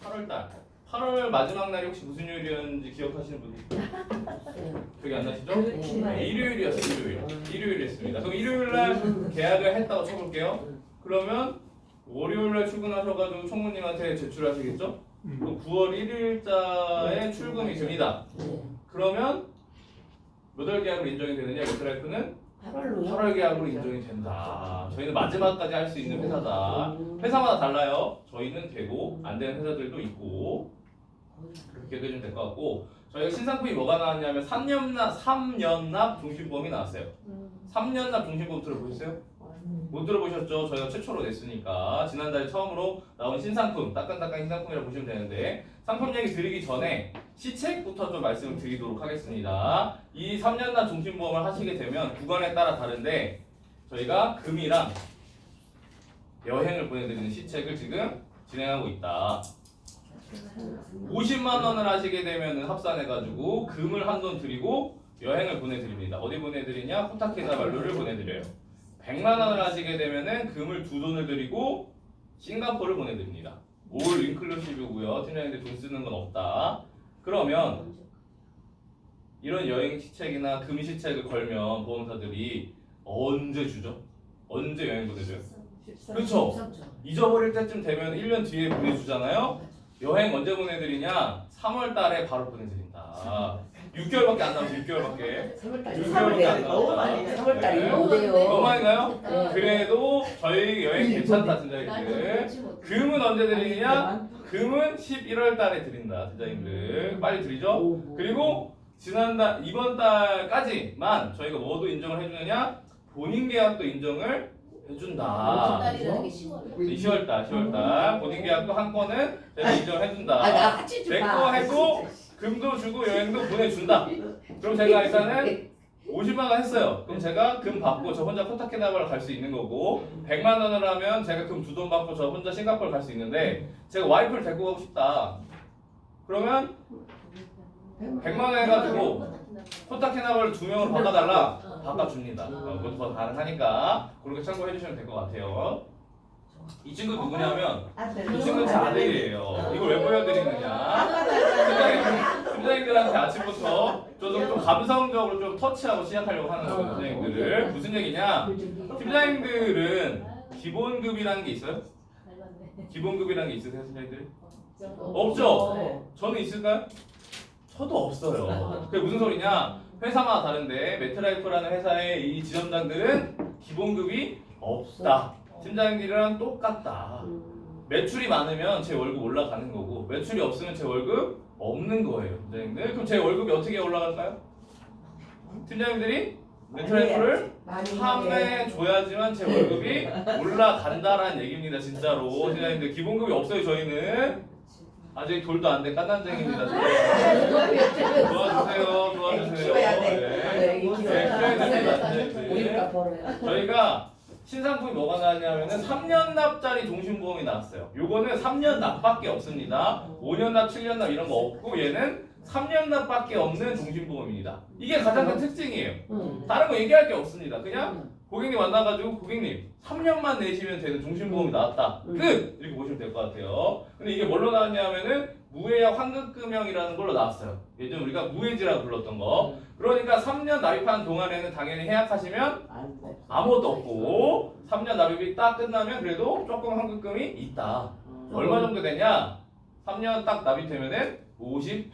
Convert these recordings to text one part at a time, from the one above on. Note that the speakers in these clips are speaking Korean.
8월달. 8월 마지막 날이 혹시 무슨 요일이었는지 기억하시는 분이 기억이 안 나시죠? 네, 일요일이었어요. 일요일이었습니다. 그럼 일요일날 계약을 했다고 쳐볼게요. 그러면 월요일날 출근하셔가지고 총무님한테 제출하시겠죠? 그럼 9월 1일자에 출금이 됩니다. 그러면 몇 월 계약으로 인정이 되느냐? 웨트라이프는 8월 계약으로 인정이 된다. 저희는 마지막까지 할 수 있는 회사다. 회사마다 달라요. 저희는 되고 안 되는 회사들도 있고 그렇게 해주시면 될 것 같고, 저희가 신상품이 뭐가 나왔냐면 3년납 종신보험이 나왔어요. 3년납 종신보험 들어보셨어요? 못 들어보셨죠? 저희가 최초로 냈으니까. 지난달에 처음으로 나온 신상품, 따끈따끈 신상품이라고 보시면 되는데, 상품 얘기 드리기 전에 시책부터 좀 말씀을 드리도록 하겠습니다. 이 3년납 종신보험을 하시게 되면 구간에 따라 다른데, 저희가 금이랑 여행을 보내드리는 시책을 지금 진행하고 있다. 50만 원을 하시게 되면 합산해가지고 금을 한돈 드리고 여행을 보내드립니다. 어디 보내드리냐? 코타키나발루를 보내드려요. 100만 원을 하시게 되면은 금을 2돈을 드리고 싱가포르를 보내드립니다. 올 인클루시브고요. 팀장님들 돈 쓰는 건 없다. 그러면 이런 여행 시책이나 금 시책을 걸면 보험사들이 언제 주죠? 언제 여행 보내줘요? 그렇죠. 잊어버릴 때쯤 되면 1년 뒤에 보내주잖아요. 여행 언제 보내드리냐? 3월 달에 바로 보내드린다. 6개월밖에 안 남았어. 6개월밖에. 6개월밖에 안 남았다. 3월달이 너무 너무 많이 가요? 그래도 저희 여행 괜찮다, 팀장님들. 금은 언제 드리느냐? 금은 11월 달에 드린다, 팀장님들. 빨리 드리죠? 그리고 지난달, 이번 달까지만 저희가 뭐도 인정을 해주느냐? 본인 계약도 인정을 해준다. 10월달 본인 계약도 한 건은 제가 인정해준다. 내 거 해도 금도 주고 여행도 보내준다. 그럼 제가 일단은 50만 원 했어요. 그럼 제가 금 받고 저 혼자 코타키나발루 갈 수 있는 거고, 100만 원을 하면 제가 금 2돈 받고 저 혼자 싱가포르 갈 수 있는데, 제가 와이프를 데리고 가고 싶다. 그러면 100만 원 해가지고 코타키나발루 2명을 바꿔달라. 바꿔줍니다. 그것도 더 가능하니까 그렇게 참고해 주시면 될 것 같아요. 이 친구 누구냐면 이 친구는 제 아들이에요. 이걸 왜 보여드리느냐? 팀장님들한테 아침부터 좀 감성적으로 좀 터치하고 시작하려고 하는 거예요. 팀장님들을. 무슨 얘기냐? 팀장님들은 기본급이라는 게 있어요? 기본급이라는 게 있으세요, 팀장님들? 없죠? 저는 있을까요? 저도 없어요. 그게 무슨 소리냐? 회사마다 다른데 매트라이프라는 회사의 이 지점장들은 기본급이 없다. 팀장님들이랑 똑같다. 매출이 많으면 제 월급 올라가는 거고, 매출이 없으면 제 월급 없는 거예요. 팀장님들. 그럼 제 월급이 어떻게 올라갈까요? 팀장님들이 매트라이프를 판매줘야지만 제 월급이 올라간다라는 얘기입니다. 진짜로. 팀장님들 기본급이 없어요. 저희는. 아직 돌도 안 된 깐난쟁이입니다. 도와주세요. 저희가 신상품이 뭐가 나왔냐면은 3년 납짜리 종신보험이 나왔어요. 요거는 3년 납밖에 없습니다. 5년 납, 7년 납 이런 거 없고, 얘는 3년 납밖에 없는 종신보험입니다. 이게 가장 큰 특징이에요. 다른 거 얘기할 게 없습니다. 그냥 고객님 만나가지고 고객님 3년만 내시면 되는 종신보험이 나왔다. 끝! 이렇게 보시면 될 것 같아요. 근데 이게 뭘로 나왔냐면은 무해약 환급금형이라는 걸로 나왔어요. 예전 우리가 무해지라고 불렀던 거. 그러니까 3년 납입하는 동안에는 당연히 해약하시면 아무것도 없고, 3년 납입이 딱 끝나면 그래도 조금 환급금이 있다. 얼마 정도 되냐? 3년 딱 납입되면은 58%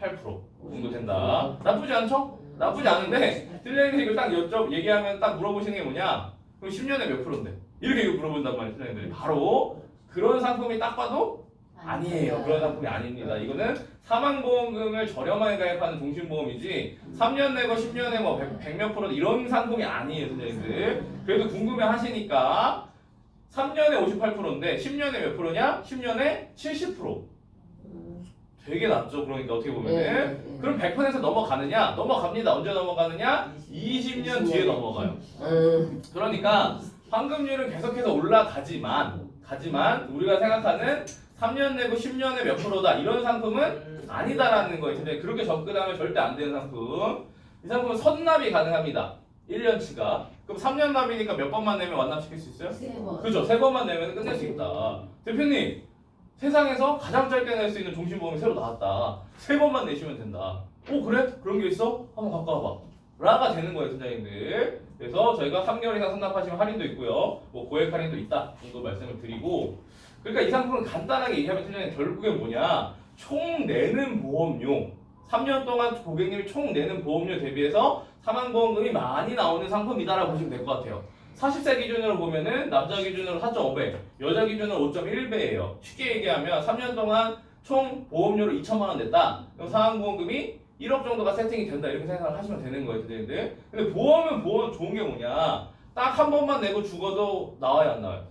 정도 된다. 나쁘지 않죠? 나쁘지 않은데 팀장님들이 이걸 딱 얘기하면 딱 물어보시는 게 뭐냐? 그럼 10년에 몇 프로인데? 이렇게 이거 물어본단 말이에요. 팀장님들이 바로 그런 상품이 딱 봐도 아니에요. 그런 상품이 아닙니다. 이거는 사망보험금을 저렴하게 가입하는 종신보험이지 3년 내고 10년에 뭐 100몇 프로 이런 상품이 아니에요. 팀장님들. 그래도 궁금해 하시니까 3년에 58%인데 10년에 몇 프로냐? 10년에 70%. 되게 낮죠. 그러니까 어떻게 보면은. 그럼 100%에서 넘어가느냐? 넘어갑니다. 언제 넘어가느냐? 20년 뒤에 넘어가요. 그러니까 환급률은 계속해서 올라가지만 우리가 생각하는 3년 내고 10년에 몇 프로다 이런 상품은 아니다라는 거예요. 근데 그렇게 접근하면 절대 안 되는 상품. 이 상품은 선납이 가능합니다. 1년치가. 그럼 3년 납이니까 몇 번만 내면 완납시킬 수 있어요? 3번. 그죠? 3번만 내면 끝낼 수 있다. 대표님 세상에서 가장 짧게 낼 수 있는 종신보험이 새로 나왔다. 3번만 내시면 된다. 오 그래? 그런 게 있어? 한번 갖고 와봐. 라가 되는 거예요, 팀장님들. 그래서 저희가 3개월 이상 상납하시면 할인도 있고요. 뭐 고액 할인도 있다 정도 말씀을 드리고, 그러니까 이 상품은 간단하게 얘기하면 팀장님 결국엔 뭐냐? 총 내는 보험료, 3년 동안 고객님이 총 내는 보험료 대비해서 사망보험금이 많이 나오는 상품이다라고 보시면 될 것 같아요. 40세 기준으로 보면은 남자 기준으로 4.5배, 여자 기준으로 5.1배예요. 쉽게 얘기하면 3년 동안 총 보험료로 2천만 원 냈다. 그럼 사망보험금이 1억 정도가 세팅이 된다 이렇게 생각을 하시면 되는 거예요, 선생님들. 근데 보험은 보험 좋은 게 뭐냐? 딱 한 번만 내고 죽어도 나와요, 안 나와요?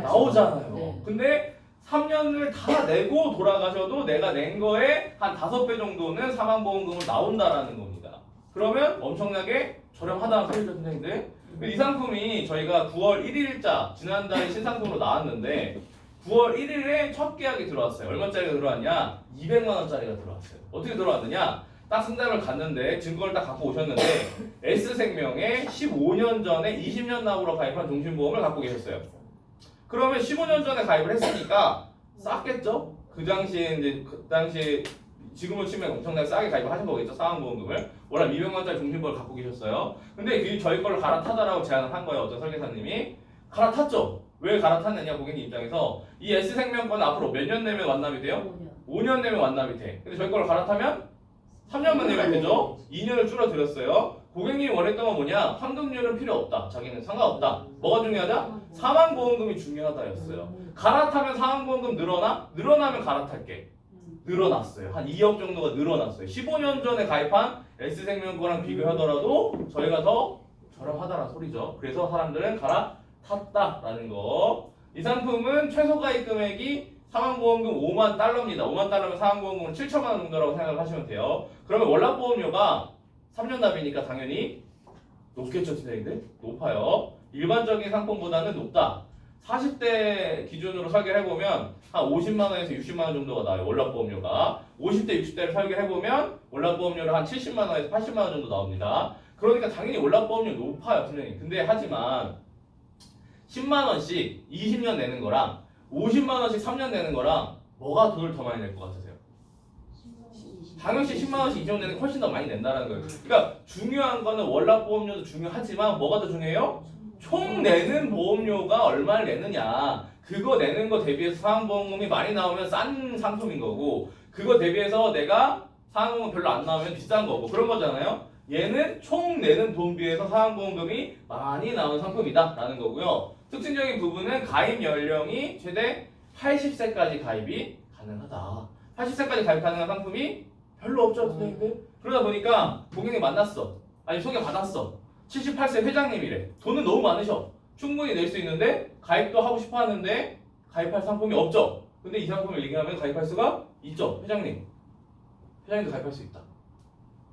나오잖아요. 네. 근데 3년을 다 내고 돌아가셔도 내가 낸 거에 한 5배 정도는 사망보험금으로 나온다라는 겁니다. 그러면 엄청나게 저렴하다는 소리죠, 선생님들. 이 상품이 저희가 9월 1일자 지난달에 신상품으로 나왔는데 9월 1일에 첫 계약이 들어왔어요. 얼마짜리가 들어왔냐? 200만 원짜리가 들어왔어요. 어떻게 들어왔느냐? 딱 상담을 갔는데 증거를 딱 갖고 오셨는데 S생명에 15년 전에 20년 납으로 가입한 종신보험을 갖고 계셨어요. 그러면 15년 전에 가입을 했으니까 쌌겠죠? 그 당시에 지금으로 치면 엄청나게 싸게 가입을 하신 거겠죠? 사망보험금을 월한 200만 원짜리 종신보험을 갖고 계셨어요. 근데 그 저희 걸로 갈아타자라고 제안을 한 거예요. 어떤 설계사님이 갈아탔죠. 왜 갈아탔느냐? 고객님 입장에서 이 S생명 거는 앞으로 몇 년 내면 완납이 돼요? 5년 내면 완납이 돼. 근데 저희 걸로 갈아타면 3년만 내면 되죠? 2년을 줄어들었어요. 고객님이 원했던 건 뭐냐? 환급률은 필요 없다. 자기는 상관없다. 뭐가 중요하다? 사망보험금이 중요하다였어요. 갈아타면 사망보험금 늘어나? 늘어나면 갈아탈게. 늘어났어요. 한 2억 정도가 늘어났어요. 15년 전에 가입한 S생명 거랑 비교하더라도 저희가 더 저렴하다는 소리죠. 그래서 사람들은 갈아탔다라는 거. 이 상품은 최소 가입 금액이 사망보험금 5만 달러입니다. 5만 달러면 사망보험금은 7천만 원 정도라고 생각을 하시면 돼요. 그러면 월납보험료가 3년 납이니까 당연히 높겠죠, 선생님들? 높아요. 일반적인 상품보다는 높다. 40대 기준으로 설계를 해보면 한 50만 원에서 60만 원 정도가 나와요. 월납보험료가. 50대, 60대를 설계를 해보면 월납보험료를 한 70만 원에서 80만 원 정도 나옵니다. 그러니까 당연히 월납보험료 높아요, 선생님. 근데 하지만 10만 원씩 20년 내는 거랑 50만 원씩 3년 내는 거랑 뭐가 돈을 더 많이 낼 것 같으세요? 당연히 10만 원씩 2년 내는 게 훨씬 더 많이 낸다는 거예요. 그러니까 중요한 거는 월납보험료도 중요하지만 뭐가 더 중요해요? 총 내는 보험료가 얼마를 내느냐. 그거 내는 거 대비해서 사망보험금이 많이 나오면 싼 상품인 거고, 그거 대비해서 내가 사망보험 별로 안 나오면 비싼 거고, 그런 거잖아요. 얘는 총 내는 돈 비해서 사망보험금이 많이 나오는 상품이다 라는 거고요. 특징적인 부분은 가입 연령이 최대 80세까지 가입이 가능하다. 80세까지 가입 가능한 상품이 별로 없죠, 선생님들. 그러다 보니까 고객님 만났어. 아니 소개받았어. 78세 회장님이래. 돈은 너무 많으셔. 충분히 낼 수 있는데 가입도 하고 싶어 하는데 가입할 상품이 없죠. 근데 이 상품을 얘기하면 가입할 수가 있죠. 회장님. 회장님도 가입할 수 있다.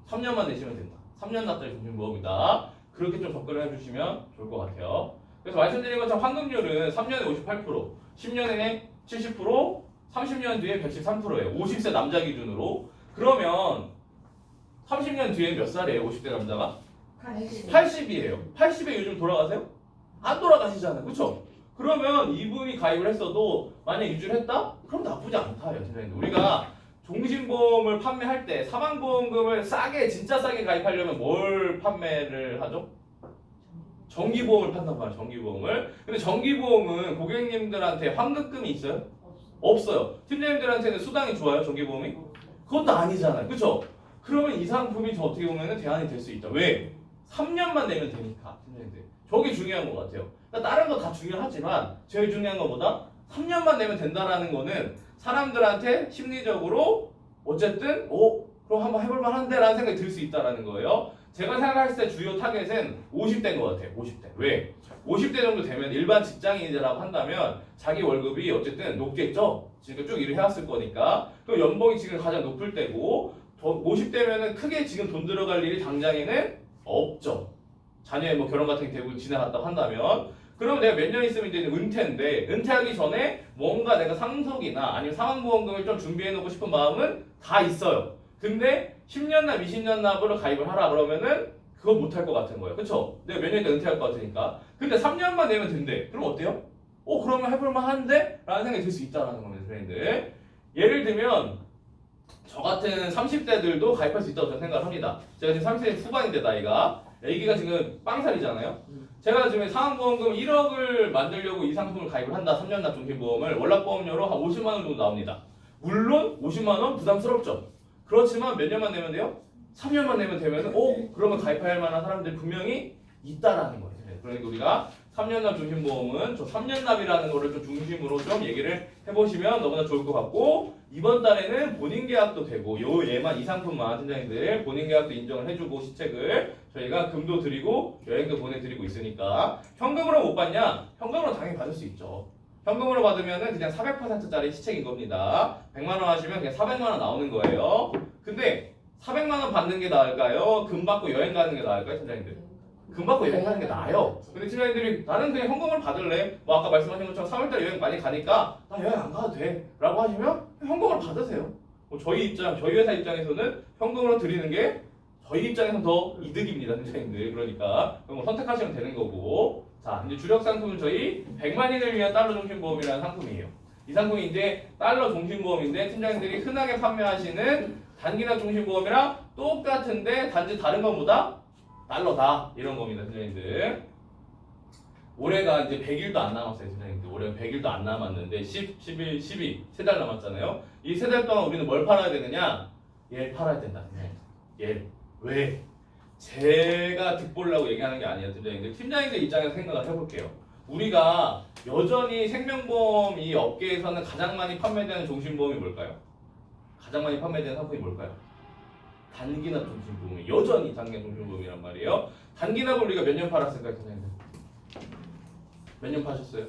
3년만 내시면 된다. 3년 납자리 종신보험이다. 그렇게 좀 접근을 해주시면 좋을 것 같아요. 그래서 말씀드린 것처럼 환급률은 3년에 58%, 10년에 70%, 30년 뒤에 113%예요. 50세 남자 기준으로. 그러면 30년 뒤에 몇 살이에요? 50대 남자가? 80이에요. 80에 요즘 돌아가세요? 안 돌아가시잖아요. 그렇죠? 그러면 이분이 가입을 했어도 만약 유지를 했다? 그럼 나쁘지 않다요. 우리가 종신보험을 판매할 때 사망보험금을 싸게 진짜 싸게 가입하려면 뭘 판매를 하죠? 정기보험을 판단 말이에요. 정기보험을. 근데 정기보험은 고객님들한테 환급금이 있어요? 없어요. 팀장님들한테는 수당이 좋아요? 정기보험이? 그것도 아니잖아요. 그렇죠? 그러면 이 상품이 저 어떻게 보면 대안이 될 수 있다. 왜? 3년만 내면 되니까. 팀장님들. 저게 중요한 것 같아요. 그러니까 다른 거 다 중요하지만 제일 중요한 것보다 3년만 내면 된다라는 거는 사람들한테 심리적으로 어쨌든 그럼 한번 해볼 만한데 라는 생각이 들 수 있다라는 거예요. 제가 생각했을 때 주요 타겟은 50대인 것 같아요. 50대. 왜? 50대 정도 되면 일반 직장인이라고 한다면 자기 월급이 어쨌든 높겠죠? 지금 쭉 일을 해왔을 거니까. 그럼 연봉이 지금 가장 높을 때고 50대면은 크게 지금 돈 들어갈 일이 당장에는 없죠. 자녀의 뭐 결혼 같은 게 대부분 지나갔다고 한다면 그러면 내가 몇 년 있으면 이제 은퇴인데 은퇴하기 전에 뭔가 내가 상속이나 아니면 사망보험금을 좀 준비해 놓고 싶은 마음은 다 있어요. 근데 10년 납, 20년 납으로 가입을 하라 그러면은 그건 못할 것 같은 거예요. 그쵸? 내가 몇 년 있다 은퇴할 것 같으니까. 근데 3년만 내면 된대. 그럼 어때요? 그러면 해볼만 한데? 라는 생각이 들 수 있다는 겁니다, 선생님들. 예를 들면 저 같은 30대들도 가입할 수 있다고 저는 생각을 합니다. 제가 지금 30대 후반인데 나이가 애기가 지금 빵살이잖아요. 제가 지금 상환보험금 1억을 만들려고 이 상품을 가입을 한다. 3년 납 종신보험을 월납보험료로 한 50만 원 정도 나옵니다. 물론 50만 원 부담스럽죠. 그렇지만 몇 년만 내면 돼요? 3년만 내면 되면은 그러면 가입할 만한 사람들이 분명히 있다라는 거예요. 그러니까 우리가 3년 납 종신보험은 저 3년 납이라는 거를 좀 중심으로 좀 얘기를 해보시면 너무나 좋을 것 같고, 이번 달에는 본인 계약도 되고 얘만 이 상품만 팀장님들 본인 계약도 인정을 해주고 시책을 저희가 금도 드리고 여행도 보내드리고 있으니까 현금으로 못 받냐? 현금으로 당연히 받을 수 있죠. 현금으로 받으면은 그냥 400%짜리 시책인 겁니다. 100만 원 하시면 그냥 400만 원 나오는 거예요. 근데 400만 원 받는 게 나을까요? 금 받고 여행 가는 게 나을까요, 팀장님들? 금 받고 여행 가는 게 나아요. 근데 팀장님들이 나는 그냥 현금으로 받을래. 아까 말씀하신 것처럼 3월달에 여행 많이 가니까 나 여행 안 가도 돼. 라고 하시면 현금으로 받으세요. 저희 회사 입장에서는 현금으로 드리는 게 저희 입장에서는 더 이득입니다, 팀장님들. 그러니까 그럼 선택하시면 되는 거고. 자, 이제 주력 상품은 저희 100만인을 위한 달러 종신보험이라는 상품이에요. 이 상품이 이제 달러 종신보험인데 팀장님들이 흔하게 판매하시는 단기납 종신보험이랑 똑같은데 단지 다른 건 뭐다? 달러다 이런 겁니다, 팀장님들. 올해가 이제 100일도 안 남았어요, 팀장님들. 올해 100일도 안 남았는데 10, 11, 12 3달 남았잖아요. 이 3달 동안 우리는 뭘 팔아야 되느냐? 얘를 팔아야 된다, 팀장님들. 얘를. 왜? 제가 득보려고 얘기하는 게 아니에요, 팀장님들. 팀장님들 입장에서 생각을 해볼게요. 우리가 여전히 생명보험 이 업계에서는 가장 많이 판매되는 종신보험이 뭘까요? 가장 많이 판매되는 상품이 뭘까요? 단기납 종신보험이 여전히 단기납 종신보험이란 말이에요. 단기납을 우리가 몇 년 팔았을까요, 선생님들? 몇 년 파셨어요?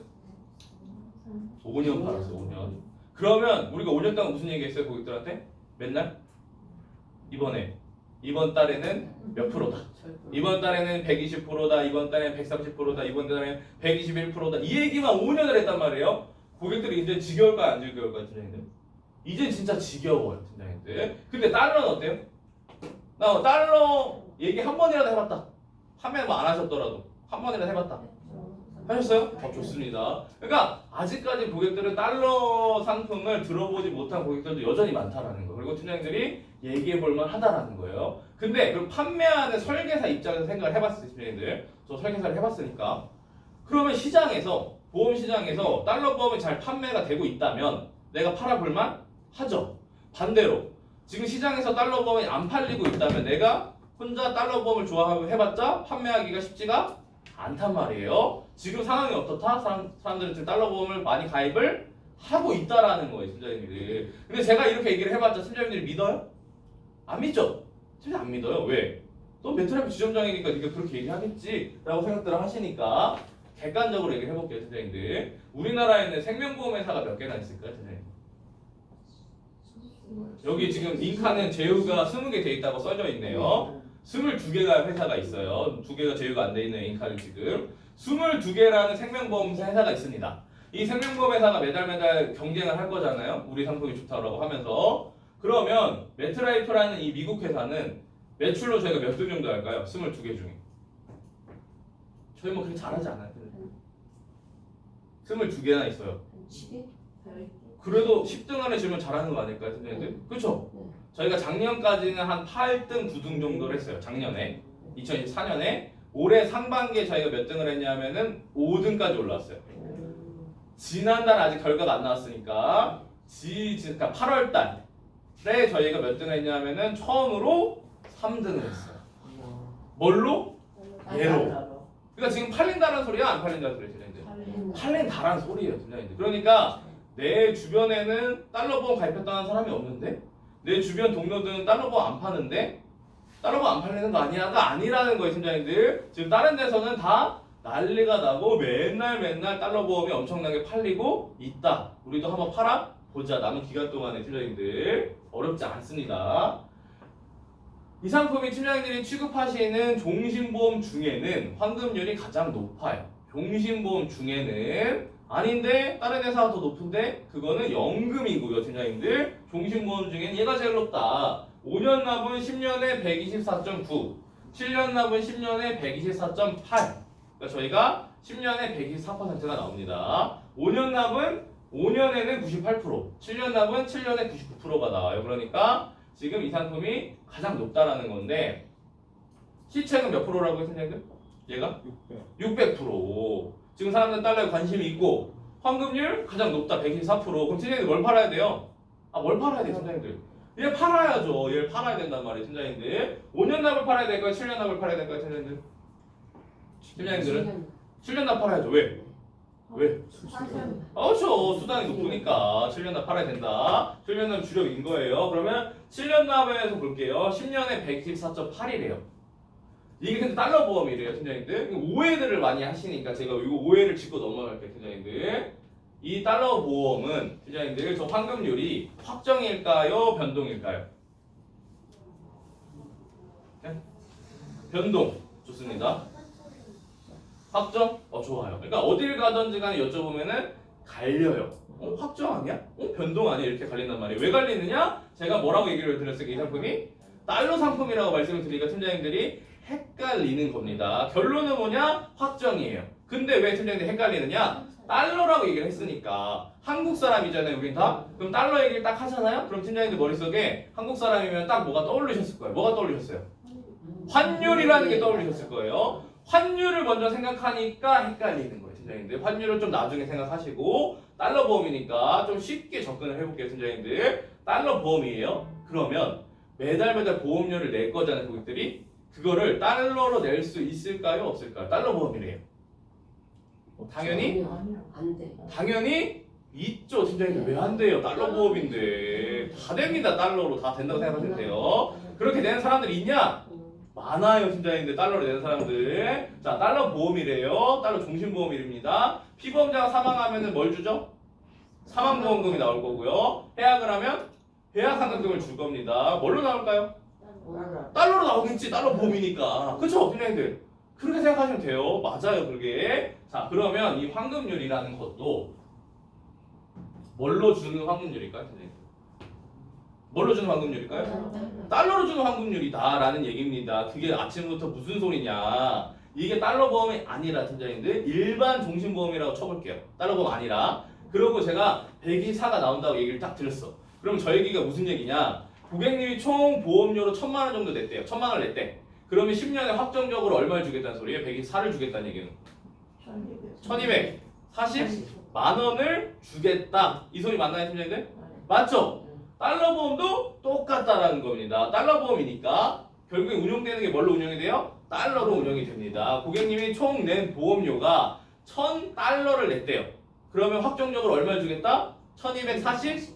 5년 팔았어요, 5년. 그러면 우리가 5년 동안 무슨 얘기했어요, 고객들한테? 맨날? 이번 달에는 몇 프로다? 이번 달에는 120%다, 이번 달에는 130%다, 이번 달에는 121%다. 이 얘기만 5년을 했단 말이에요. 고객들이 이제 지겨울까요, 안 지겨울까요, 팀장님들? 이제 진짜 지겨워요, 팀장님들. 근데 달러는 어때요? 나 달러 얘기 한 번이라도 해봤다. 판매 뭐 안 하셨더라도 한 번이라도 해봤다. 하셨어요? 좋습니다. 그러니까 아직까지 고객들은 달러 상품을 들어보지 못한 고객들도 여전히 많다라는 거. 그리고 팀장님들이 얘기해볼만 하다라는 거예요. 근데 그 판매하는 설계사 입장에서 생각을 해봤어요, 팀장님들. 저 설계사를 해봤으니까. 그러면 시장에서 보험 시장에서 달러 보험이 잘 판매가 되고 있다면 내가 팔아볼만 하죠. 반대로 지금 시장에서 달러 보험이 안 팔리고 있다면 내가 혼자 달러 보험을 좋아하고 해봤자 판매하기가 쉽지가 않단 말이에요. 지금 상황이 어떻다? 사람들은 지금 달러 보험을 많이 가입을 하고 있다라는 거예요, 팀장님들이. 근데 제가 이렇게 얘기를 해봤자 팀장님들이 믿어요? 안 믿죠? 팀장 안 믿어요. 왜? 너 메트라이프 지점장이니까 네가 그렇게 얘기하겠지 라고 생각들을 하시니까 객관적으로 얘기를 해볼게요, 팀장님들. 우리나라에는 생명보험 회사가 몇 개나 있을까요, 팀장님? 여기 지금 잉카는 제휴가 20개 돼 있다고 써져 있네요. 22개가 회사가 있어요. 2개가 제휴가 안 돼 있는 잉카는 지금 22개라는 생명보험 회사가 있습니다. 이 생명보험 회사가 매달 경쟁을 할 거잖아요. 우리 상품이 좋다고 하면서. 그러면 메트라이프라는 이 미국 회사는 매출로 저희가 몇 등 정도 할까요? 22개 중에. 저희 뭐 그렇게 잘하지 않아요. 22개나 있어요. 그래도 10등 안에 들면 잘하는 거 아닐까요, 선생님들? 그렇죠? 저희가 작년까지는 한 8등, 9등 정도를 했어요. 작년에 2024년에 올해 상반기에 저희가 몇 등을 했냐면은 5등까지 올라왔어요. 지난달 아직 결과가 안 나왔으니까 그러니까 8월 달에 저희가 몇 등을 했냐면은 처음으로 3등을 했어요. 뭘로? 얘로. 그러니까 지금 팔린다는 소리야, 안 팔린다는 소리야, 선생님들? 팔린다라는 소리예요, 선생님들. 그러니까 내 주변에는 달러 보험 가입했다는 사람이 없는데 내 주변 동료들은 달러 보험 안 파는데 달러 보험 안 팔리는 거 아니야가 아니라는 거예요, 팀장님들. 지금 다른 데서는 다 난리가 나고 맨날 달러 보험이 엄청나게 팔리고 있다. 우리도 한번 팔아 보자. 남은 기간 동안에 팀장님들 어렵지 않습니다. 이 상품이 팀장님들이 취급하시는 종신보험 중에는 환급률이 가장 높아요. 종신보험 중에는 아닌데 다른 회사가 더 높은데 그거는 연금이고요, 팀장님들. 종신보험 중엔 얘가 제일 높다. 5년 납은 10년에 124.9, 7년 납은 10년에 124.8. 그러니까 저희가 10년에 124%가 나옵니다. 5년 납은 5년에는 98%, 7년 납은 7년에 99%가 나와요. 그러니까 지금 이 상품이 가장 높다라는 건데 시책은 몇 프로라고 했었냐면 얘가 600%. 지금 사람들은 달러에 관심이 있고 환급률 가장 높다 124%. 그럼 팀장님들 뭘 팔아야 돼요? 뭘 팔아야 돼 팀장님들? 얘 팔아야죠. 얘를 팔아야 된단 말이에요 팀장님들. 5년 납을 팔아야 될까요? 7년 납을 팔아야 될까요 팀장님들? 팀장님들은 7년 납 팔아야죠. 왜? 왜? 그렇죠. 수당이 높으니까 7년 납 팔아야 된다. 7년 납 주력인 거예요. 그러면 7년 납에서 볼게요. 10년에 124.8이래요. 이게 근데 달러 보험이래요, 팀장님들. 오해들을 많이 하시니까 제가 이거 오해를 짚고 넘어갈게요, 팀장님들. 이 달러 보험은 팀장님들 저 환급률이 확정일까요, 변동일까요? 네? 변동 좋습니다. 확정? 좋아요. 그러니까 어딜 가든지 간에 여쭤보면은 갈려요. 확정 아니야? 변동 아니야? 이렇게 갈린단 말이에요. 왜 갈리느냐? 제가 뭐라고 얘기를 드렸을까? 이 상품이 달러 상품이라고 말씀을 드리니까 팀장님들이 헷갈리는 겁니다. 결론은 뭐냐? 확정이에요. 근데 왜 팀장님들이 헷갈리느냐? 달러라고 얘기를 했으니까 한국 사람이잖아요 우린 다. 그럼 달러 얘기를 딱 하잖아요. 그럼 팀장님들 머릿속에 한국 사람이면 딱 뭐가 떠올리셨을 거예요. 뭐가 떠올리셨어요? 환율이라는 게 떠올리셨을 거예요. 환율을 먼저 생각하니까 헷갈리는 거예요 팀장님들. 환율을 좀 나중에 생각하시고 달러 보험이니까 좀 쉽게 접근을 해볼게요 팀장님들. 달러 보험이에요. 그러면 매달 보험료를 낼 거잖아요 고객들이. 그거를 달러로 낼 수 있을까요? 없을까요? 달러 보험이래요. 당연히 안 돼. 당연히 있죠 팀장님들. 왜 안 돼요? 달러 보험인데 다 됩니다. 달러로 다 된다고 생각하시면 돼요. 그렇게 되는 사람들이 있냐? 많아요 팀장님들. 달러로 내는 사람들. 자 달러 보험이래요. 달러 종신보험입니다. 피보험자가 사망하면은 뭘 주죠? 사망보험금이 나올 거고요. 해약을 하면 해약상각금을 줄 겁니다. 뭘로 나올까요? 달러로 나오겠지. 달러 보험이니까. 그쵸 팀장님들? 그렇게 생각하시면 돼요. 맞아요 그게. 자 그러면 이 환급률이라는 것도 뭘로 주는 환급률일까요 팀장님들? 뭘로 주는 환급률일까요? 달러로 주는 환급률이다라는 얘기입니다. 그게 아침부터 무슨 소리냐? 이게 달러 보험이 아니라 팀장님들 일반 종신보험이라고 쳐볼게요. 달러 보험 아니라. 그리고 제가 124가 나온다고 얘기를 딱 드렸어. 그럼 저 얘기가 무슨 얘기냐? 고객님이 총 보험료로 1,000만 원 정도 냈대요. 1,000만 원을 냈대. 그러면 10년에 확정적으로 얼마를 주겠다는 소리예요? 124를 주겠다는 얘기는. 1,240만 원을 주겠다. 이 소리 맞나요 팀장님들? 맞죠? 달러 보험도 똑같다라는 겁니다. 달러 보험이니까 결국에 운용되는 게 뭘로 운영이 돼요? 달러로 운영이 됩니다. 고객님이 총 낸 보험료가 1,000달러를 냈대요. 그러면 확정적으로 얼마를 주겠다? 1,240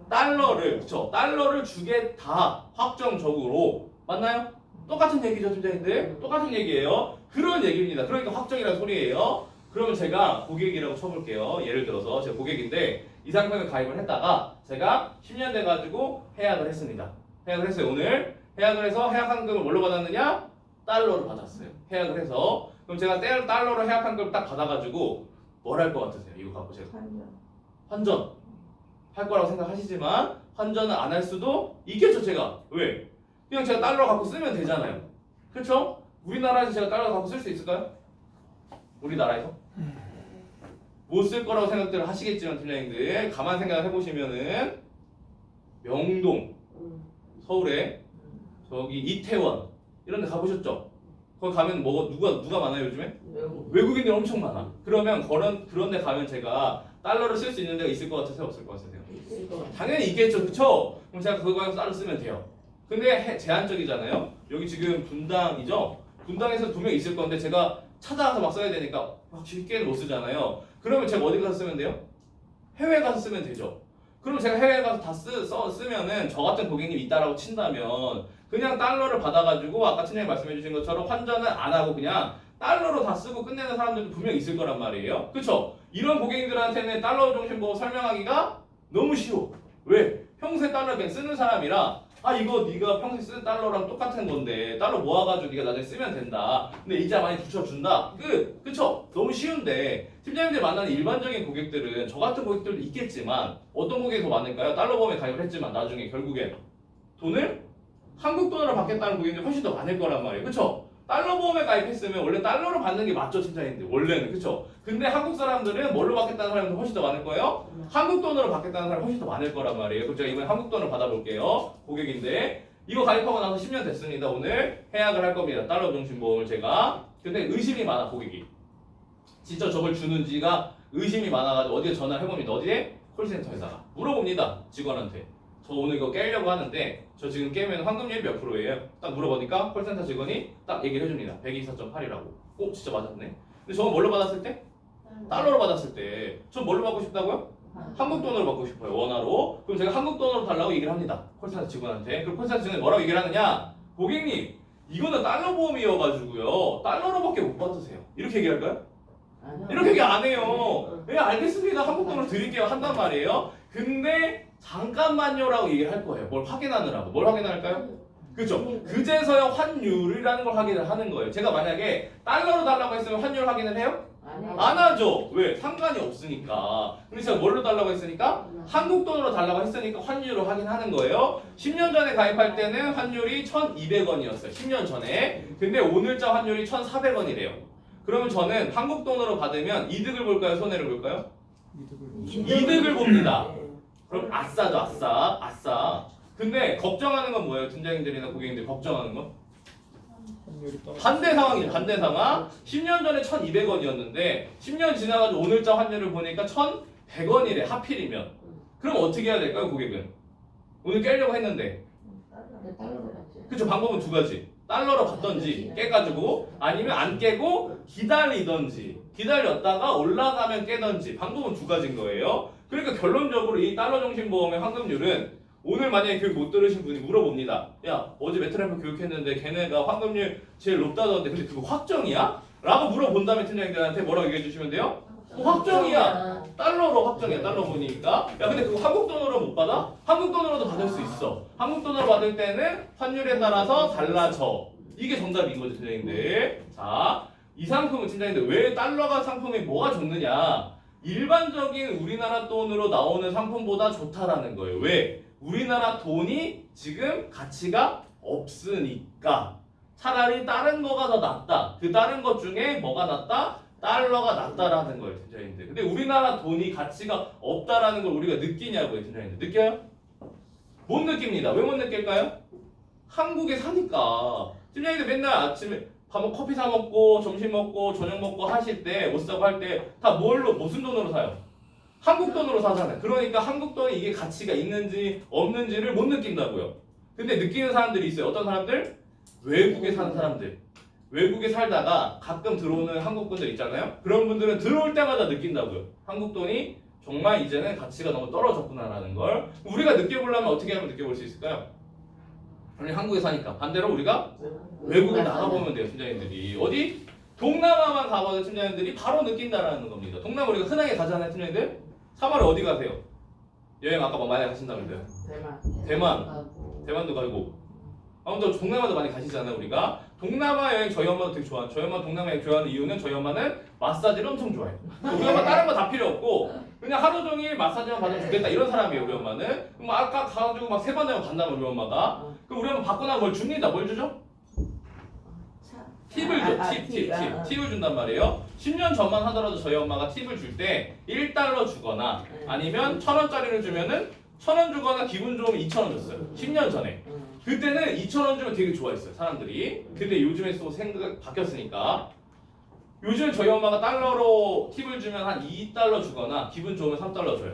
달러를, 그쵸? 달러를 주겠다. 확정적으로. 맞나요? 똑같은 얘기죠, 팀장님들? 똑같은 얘기예요. 그런 얘기입니다. 그러니까 확정이라는 소리예요. 그러면 제가 고객이라고 쳐볼게요. 예를 들어서 제가 고객인데 이 상품에 가입을 했다가 제가 10년 돼가지고 해약을 했습니다. 해약을 했어요. 오늘 해약을 해서 해약환급을 뭘로 받았느냐? 달러로 받았어요. 해약을 해서. 그럼 제가 달러로 해약환급을 딱 받아가지고 뭘 할 것 같으세요? 이거 갖고 제가 환전 할 거라고 생각하시지만 환전을 안 할 수도 있겠죠 제가. 왜? 그냥 제가 달러 갖고 쓰면 되잖아요. 그렇죠? 우리나라에서 제가 달러 갖고 쓸 수 있을까요? 우리나라에서? 못 쓸 거라고 생각들을 하시겠지만 팀장님들 가만 생각을 해보시면은 명동, 서울에 저기 이태원 이런 데 가보셨죠? 거기 가면 뭐 누가 많아요 요즘에? 외국인들 엄청 많아. 그러면 그런 데 가면 제가 달러를 쓸 수 있는 데가 있을 것 같으세요? 없을 것 같으세요? 당연히 있겠죠. 그쵸? 그럼 제가 그거 가서 달러 쓰면 돼요. 근데 제한적이잖아요. 여기 지금 분당이죠? 분당에서 분명히 있을 건데 제가 찾아가서 막 써야 되니까 막 쉽게는 못 쓰잖아요. 그러면 제가 어디 가서 쓰면 돼요? 해외 가서 쓰면 되죠. 그럼 제가 해외 가서 다 쓰면은 저 같은 고객님이 있다라고 친다면 그냥 달러를 받아가지고 아까 팀장님 말씀해주신 것처럼 환전을 안 하고 그냥 달러로 다 쓰고 끝내는 사람들도 분명히 있을 거란 말이에요. 그쵸? 이런 고객님들한테는 달러 종신보험 설명하기가 너무 쉬워. 왜? 평소에 달러 그냥 쓰는 사람이라 이거 네가 평소에 쓰는 달러랑 똑같은 건데 달러 모아가지고 네가 나중에 쓰면 된다. 근데 이자 많이 붙여준다. 그쵸? 너무 쉬운데 팀장님들 만나는 일반적인 고객들은 저 같은 고객들도 있겠지만 어떤 고객이 더 많을까요? 달러 보험에 가입을 했지만 나중에 결국엔 돈을 한국 돈으로 받겠다는 고객들이 훨씬 더 많을 거란 말이에요. 그쵸? 달러 보험에 가입했으면 원래 달러로 받는 게 맞죠, 팀장님들. 원래는. 그쵸? 근데 한국 사람들은 뭘로 받겠다는 사람이 훨씬 더 많을 거예요? 한국 돈으로 받겠다는 사람이 훨씬 더 많을 거란 말이에요. 그럼 제가 이번에 한국 돈으로 받아볼게요. 고객인데 이거 가입하고 나서 10년 됐습니다. 오늘 해약을 할 겁니다. 달러 종신보험을 제가. 근데 의심이 많아, 고객이. 진짜 저걸 주는지가 의심이 많아가지고 어디에 전화를 해봅니다. 어디에? 콜센터에다가 물어봅니다. 직원한테. 저 오늘 이거 깨려고 하는데 저 지금 깨면 환급률이 몇 프로예요? 딱 물어보니까 콜센터 직원이 딱 얘기를 해줍니다. 124.8이라고. 오, 진짜 맞았네. 근데 저건 뭘로 받았을 때? 달러로 받았을 때. 저 뭘로 받고 싶다고요? 한국 돈으로 받고 싶어요. 원화로. 그럼 제가 한국 돈으로 달라고 얘기를 합니다. 콜센터 직원한테. 그럼 콜센터 직원이 뭐라고 얘기를 하느냐? 고객님, 이거는 달러 보험이어가지고요. 달러로밖에 못 받으세요. 이렇게 얘기할까요? 이렇게 얘기 안 해요. 예, 알겠습니다. 한국 돈으로 드릴게요. 한단 말이에요. 근데 잠깐만요라고 얘기를 할 거예요. 뭘 확인하느라고. 뭘 확인할까요? 그죠? 그제서야 환율이라는 걸 확인을 하는 거예요. 제가 만약에 달러로 달라고 했으면 환율 확인을 해요? 안 하죠. 왜? 상관이 없으니까. 근데 제가 뭘로 달라고 했으니까? 한국 돈으로 달라고 했으니까 환율을 확인하는 거예요. 10년 전에 가입할 때는 환율이 1,200원이었어요. 10년 전에. 근데 오늘자 환율이 1,400원이래요. 그러면 저는 한국 돈으로 받으면 이득을 볼까요? 손해를 볼까요? 이득을 봅니다. 그럼 아싸죠, 아싸. 아싸. 근데 걱정하는 건 뭐예요? 팀장님들이나 고객님들 걱정하는 건? 반대 상황이죠. 반대 상황. 10년 전에 1,200원이었는데 10년 지나가지고 오늘자 환율을 보니까 1,100원이래. 하필이면. 그럼 어떻게 해야 될까요, 고객은? 오늘 깨려고 했는데. 그쵸, 방법은 두 가지. 달러로 받던지 깨가지고 아니면 안 깨고 기다리던지 기다렸다가 올라가면 깨던지 방법은 두 가지인 거예요. 그러니까 결론적으로 이 달러 종신보험의 환급률은 오늘 만약에 교육 못 들으신 분이 물어봅니다. 야, 어제 메트라이프 교육했는데 걔네가 환급률 제일 높다던데 근데 그거 확정이야? 라고 물어본다면 팀장님들한테 뭐라고 얘기해 주시면 돼요? 확정이야. 달러로 확정이야. 달러 보니까. 야, 근데 그거 한국 돈으로 못 받아? 한국 돈으로도 받을 수 있어. 한국 돈으로 받을 때는 환율에 따라서 달라져. 이게 정답인 거죠, 팀장님들. 자, 이 상품은 팀장님들 왜 달러가 상품이 뭐가 좋느냐? 일반적인 우리나라 돈으로 나오는 상품보다 좋다라는 거예요. 왜? 우리나라 돈이 지금 가치가 없으니까. 차라리 다른 거가 더 낫다. 그 다른 것 중에 뭐가 낫다? 달러가 낫다라는 거예요, 팀장님들. 근데 우리나라 돈이 가치가 없다라는 걸 우리가 느끼냐고요, 팀장님들. 느껴요? 못 느낍니다. 왜 못 느낄까요? 한국에 사니까. 팀장님들 맨날 아침에 커피 사 먹고 점심 먹고 저녁 먹고 하실 때 옷 사고 할 때 다 뭘로 무슨 돈으로 사요? 한국 돈으로 사잖아요. 그러니까 한국 돈이 이게 가치가 있는지 없는지를 못 느낀다고요. 근데 느끼는 사람들이 있어요. 어떤 사람들? 외국에 사는 사람들. 외국에 살다가 가끔 들어오는 한국 분들 있잖아요. 그런 분들은 들어올 때마다 느낀다고요. 한국 돈이 정말 이제는 가치가 너무 떨어졌구나라는 걸. 우리가 느껴보려면 어떻게 하면 느껴볼 수 있을까요? 우리 한국에 사니까. 반대로 우리가 외국에 나가보면 돼요, 팀장님들이. 어디? 동남아만 가봐도 팀장님들이 바로 느낀다라는 겁니다. 동남아 우리가 흔하게 가잖아요, 팀장님들. 3월에 어디 가세요? 여행 아까 만약에 가신다면서요? 대만도 가고. 아무튼 동남아도 많이 가시잖아요, 우리가. 동남아 여행 저희 엄마도 되게 좋아해요. 저희 엄마 동남아 여행 좋아하는 이유는 저희 엄마는 마사지를 엄청 좋아해요. 우리 엄마 다른 거 다 필요 없고 그냥 하루 종일 마사지만 받으면 좋겠다 이런 사람이에요, 우리 엄마는. 그럼 아까 가가지고 막 세 번 되면 간다면 우리 엄마가. 그럼 우리 엄마 받고 나면 뭘 줍니다. 뭘 주죠? 팁을 줘. 팁을 준단 말이에요. 10년 전만 하더라도 저희 엄마가 팁을 줄 때 1달러 주거나 아니면 1,000원짜리를 주면은 1,000원 주거나 기분 좋으면 2,000원 줬어요. 10년 전에. 그때는 2,000원 주면 되게 좋아했어요, 사람들이. 근데 요즘에 또 생각 바뀌었으니까. 요즘 저희 엄마가 달러로 팁을 주면 한 2달러 주거나 기분 좋으면 3달러 줘요.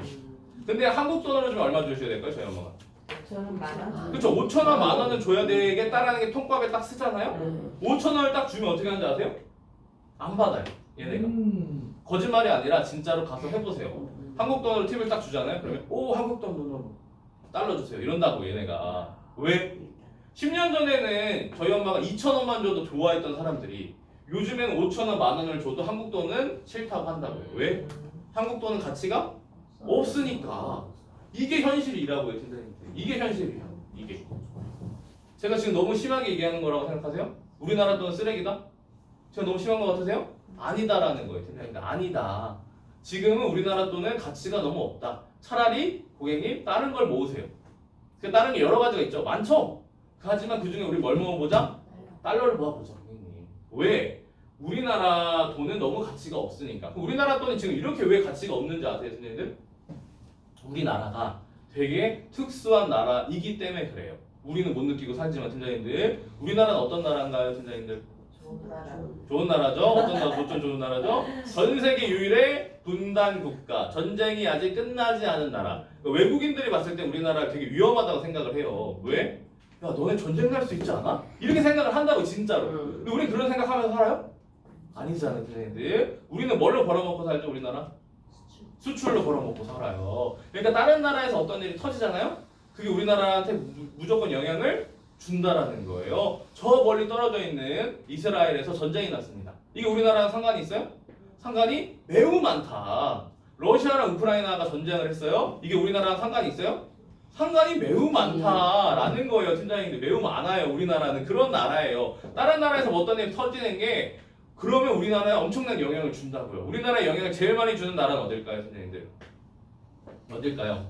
근데 한국 돈으로 주면 얼마 주셔야 될까요, 저희 엄마가? 저는 만 원. 그쵸, 5,000원, 만 원은 줘야 되겠다라는 게 통밥에 딱 쓰잖아요? 5,000원을 딱 주면 어떻게 하는지 아세요? 안 받아요, 얘네가. 거짓말이 아니라 진짜로 가서 해보세요. 한국 돈으로 팁을 딱 주잖아요? 그러면 오, 한국 돈으로 달러 주세요. 이런다고, 얘네가. 왜? 10년 전에는 저희 엄마가 2,000원만 줘도 좋아했던 사람들이 요즘에는 5,000원, 만 원을 줘도 한국 돈은 싫다고 한다고요. 왜? 한국 돈은 가치가 없으니까. 이게 현실이라고요, 팀장님들. 이게 현실이에요. 이게. 제가 지금 너무 심하게 얘기하는 거라고 생각하세요? 우리나라 돈은 쓰레기다? 제가 너무 심한 거 같으세요? 아니다라는 거예요, 팀장님들. 아니다. 지금은 우리나라 돈은 가치가 너무 없다. 차라리 고객님 다른 걸 모으세요. 그 다른 게 여러 가지가 있죠. 많죠. 하지만 그 중에 우리 뭘 모아보자? 달러를 모아보자, 고객님. 왜? 우리나라 돈은 너무 가치가 없으니까. 우리나라 돈이 지금 이렇게 왜 가치가 없는지 아세요, 선생님들? 우리나라가 되게 특수한 나라이기 때문에 그래요. 우리는 못 느끼고 살지만 팀장님들, 우리나라는 어떤 나라인가요, 팀장님들? 좋은 나라죠. 어떤 나라? 어떤 좋은 나라죠? 전 세계 유일의 분단 국가. 전쟁이 아직 끝나지 않은 나라. 외국인들이 봤을 때 우리나라 되게 위험하다고 생각을 해요. 왜? 야, 너네 전쟁 날 수 있지 않아? 이렇게 생각을 한다고 진짜로. 근데 우리 그런 생각하면서 살아요? 아니잖아요, 선생님들. 우리는 뭘로 벌어먹고 살죠, 우리나라? 수출로 벌어먹고 살아요. 그러니까 다른 나라에서 어떤 일이 터지잖아요? 그게 우리나라한테 무조건 영향을 준다라는 거예요. 저 멀리 떨어져 있는 이스라엘에서 전쟁이 났습니다. 이게 우리나라랑 상관이 있어요? 상관이 매우 많다. 러시아랑 우크라이나가 전쟁을 했어요. 이게 우리나라랑 상관이 있어요? 상관이 매우 많다라는 거예요, 팀장님들. 매우 많아요. 우리나라는 그런 나라예요. 다른 나라에서 어떤 일이 터지는 게 그러면 우리나라에 엄청난 영향을 준다고요. 우리나라에 영향을 제일 많이 주는 나라는 어딜까요, 선생님들? 어딜까요?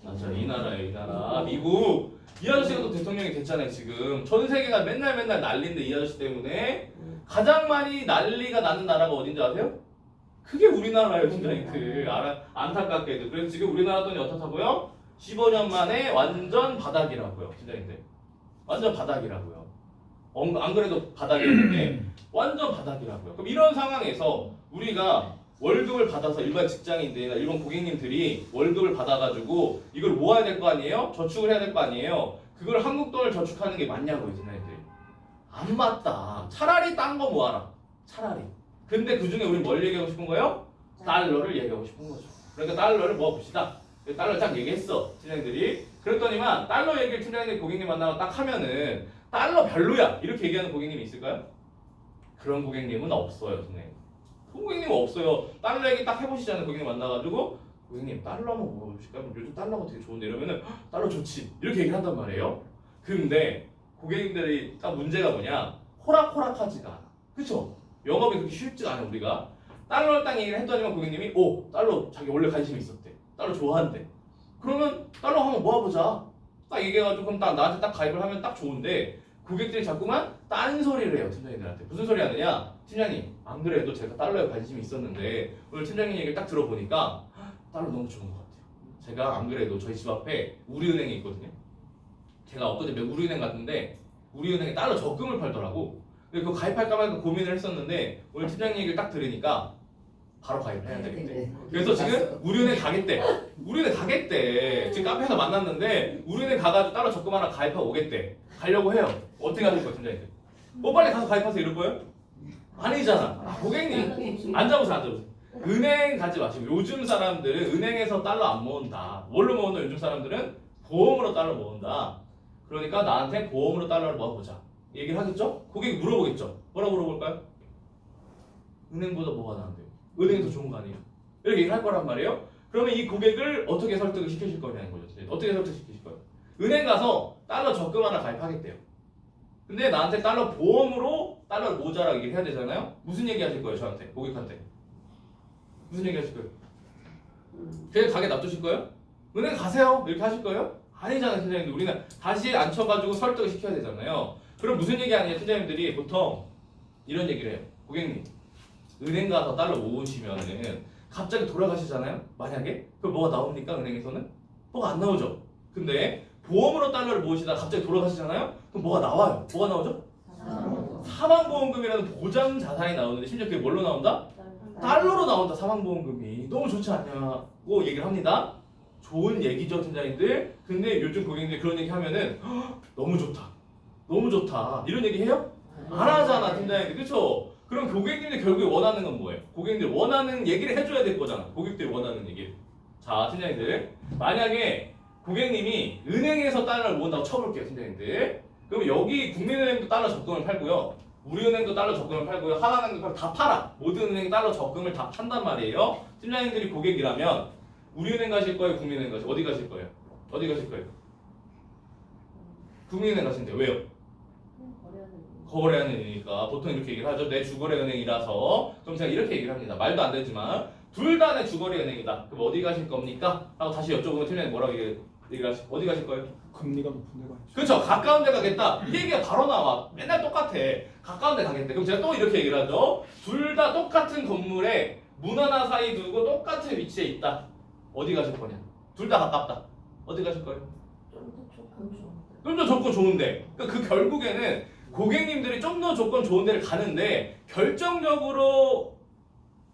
맞아, 이 나라예요, 이 나라. 미국. 이 아저씨가 또 대통령이 됐잖아요, 지금. 전 세계가 맨날 난리인데 이 아저씨 때문에 가장 많이 난리가 나는 나라가 어딘지 아세요? 그게 우리나라예요, 선생님들. 안타깝게도. 그래서 지금 우리나라 돈이 어떻다고요? 15년 만에 완전 바닥이라고요, 선생님들. 완전 바닥이라고요. 안 그래도 바닥이었는데 완전 바닥이라고요. 그럼 이런 상황에서 우리가 월급을 받아서 일반 직장인들이나 일반 고객님들이 월급을 받아가지고 이걸 모아야 될 거 아니에요? 저축을 해야 될 거 아니에요? 그걸 한국 돈을 저축하는 게 맞냐고요, 선생님들. 안 맞다. 차라리 딴 거 모아라. 차라리. 근데 그 중에 우리 뭘 얘기하고 싶은 거예요? 달러를 얘기하고 싶은 거죠. 그러니까 달러를 모아봅시다. 달러 딱 얘기했어, 팀장님들이. 그랬더니만 달러 얘기를 팀장님들 고객님 만나고 딱 하면은 달러 별로야 이렇게 얘기하는 고객님이 있을까요? 그런 고객님은 없어요, 선생님. 고객님은 없어요. 달러 얘기 딱 해보시잖아요, 고객님 만나가지고. 고객님 달러 한번 모아보실까요? 요즘 달러가 되게 좋은데 이러면은 달러 좋지 이렇게 얘기를 한단 말이에요. 근데 고객님들이 딱 문제가 뭐냐? 호락호락하지가 않아. 그쵸? 영업이 그렇게 쉽지가 않아. 우리가 달러를 딱 얘기를 했더니만 고객님이 달러 자기 원래 관심이 있었대. 달러 좋아한대. 그러면 달러 한번 모아보자 딱 얘기해가지고 그럼 나한테 딱 가입을 하면 딱 좋은데 고객들이 자꾸만 딴 소리를 해요, 팀장님들한테. 무슨 소리 하느냐? 팀장님, 안 그래도 제가 달러에 관심이 있었는데 오늘 팀장님 얘기를 딱 들어보니까 달러 너무 좋은 것 같아요. 제가 안 그래도 저희 집 앞에 우리은행이 있거든요. 제가 엊그제 우리은행 갔는데 우리은행에 달러 적금을 팔더라고. 근데 그거 가입할까 말까 고민을 했었는데 오늘 팀장님 얘기를 딱 들으니까 바로 가입을 해야 되겠대. 그래서 지금 우리은행 가겠대. 우리은행 가겠대. 지금 카페에서 만났는데 우리은행 가가지고 달러 적금 하나 가입하고 오겠대. 가려고 해요. 어떻게 하실 거예요, 팀장님들? 빨리 가서 가입하세요 이럴 거예요? 아니잖아. 고객님 앉아보세요. 은행 가지 마시고. 요즘 사람들은 은행에서 달러 안 모은다. 뭘로 모은다? 요즘 사람들은 보험으로 달러 모은다. 그러니까 나한테 보험으로 달러를 모아보자 얘기를 하겠죠? 고객이 물어보겠죠? 뭐라고 물어볼까요? 은행보다 뭐가 나은데요? 은행이 더 좋은 거 아니에요? 이렇게 얘기를 할 거란 말이에요. 그러면 이 고객을 어떻게 설득을 시키실 거냐는 거죠. 어떻게 설득시키실 거예요? 은행 가서 달러 적금 하나 가입하겠대요. 근데 나한테 달러 보험으로 달러를 모자라고 얘기를 해야 되잖아요. 무슨 얘기 하실 거예요, 저한테? 고객한테 무슨 얘기 하실 거예요? 그냥 가게 놔두실 거예요? 은행 가세요 이렇게 하실 거예요? 아니잖아요, 팀장님들. 우리는 다시 앉혀가지고 설득을 시켜야 되잖아요. 그럼 무슨 얘기 하냐, 팀장님들이 보통 이런 얘기를 해요. 고객님, 은행 가서 달러 모으시면은 갑자기 돌아가시잖아요. 만약에 그럼 뭐가 나옵니까? 은행에서는 뭐가 안 나오죠. 근데 보험으로 달러를 모으시다가 갑자기 돌아가시잖아요. 그럼 뭐가 나와요? 뭐가 나오죠? 사망보험금이라는 보장 자산이 나오는데 심지어 그게 뭘로 나온다? 달러로 나온다. 사망보험금이 너무 좋지 않냐고 얘기를 합니다. 좋은 얘기죠, 팀장님들. 근데 요즘 고객님들 그런 얘기 하면은 너무 좋다, 너무 좋다 이런 얘기 해요? 안 하잖아, 팀장님들. 그쵸? 그럼 고객님들 결국에 원하는 건 뭐예요? 고객님들 원하는 얘기를 해줘야 될 거잖아. 고객들이 원하는 얘기를. 자, 팀장님들, 만약에 고객님이 은행에서 달러를 모은다고 쳐볼게요, 팀장님들. 그럼 여기 국민은행도 달러 적금을 팔고요, 우리은행도 달러 적금을 팔고요, 하나은행도 다 팔아. 모든 은행이 달러 적금을 다 판단 말이에요. 팀장님들이 고객이라면 우리은행 가실 거예요, 국민은행 가실 거예요? 어디 가실 거예요? 어디 가실 거예요? 국민은행 가신대요. 왜요? 거래하는 은행이니까 보통 이렇게 얘기를 하죠. 내 주거래 은행이라서. 그럼 제가 이렇게 얘기를 합니다. 말도 안 되지만 둘 다 내 주거래 은행이다. 그럼 어디 가실 겁니까? 하고 다시 여쭤보면 팀장님 뭐라고 어디 가실 거예요? 금리가 높은 데가 있죠. 그렇죠. 가까운 데 가겠다. 이 얘기가 바로 나와. 맨날 똑같아. 가까운 데 가겠다. 그럼 제가 또 이렇게 얘기를 하죠. 둘 다 똑같은 건물에 문 하나 사이 두고 똑같은 위치에 있다. 어디 가실 거냐? 둘 다 가깝다. 어디 가실 거예요? 좀 더 조건 좋은데. 그러니까 그 결국에는 고객님들이 좀 더 조건 좋은 데를 가는데 결정적으로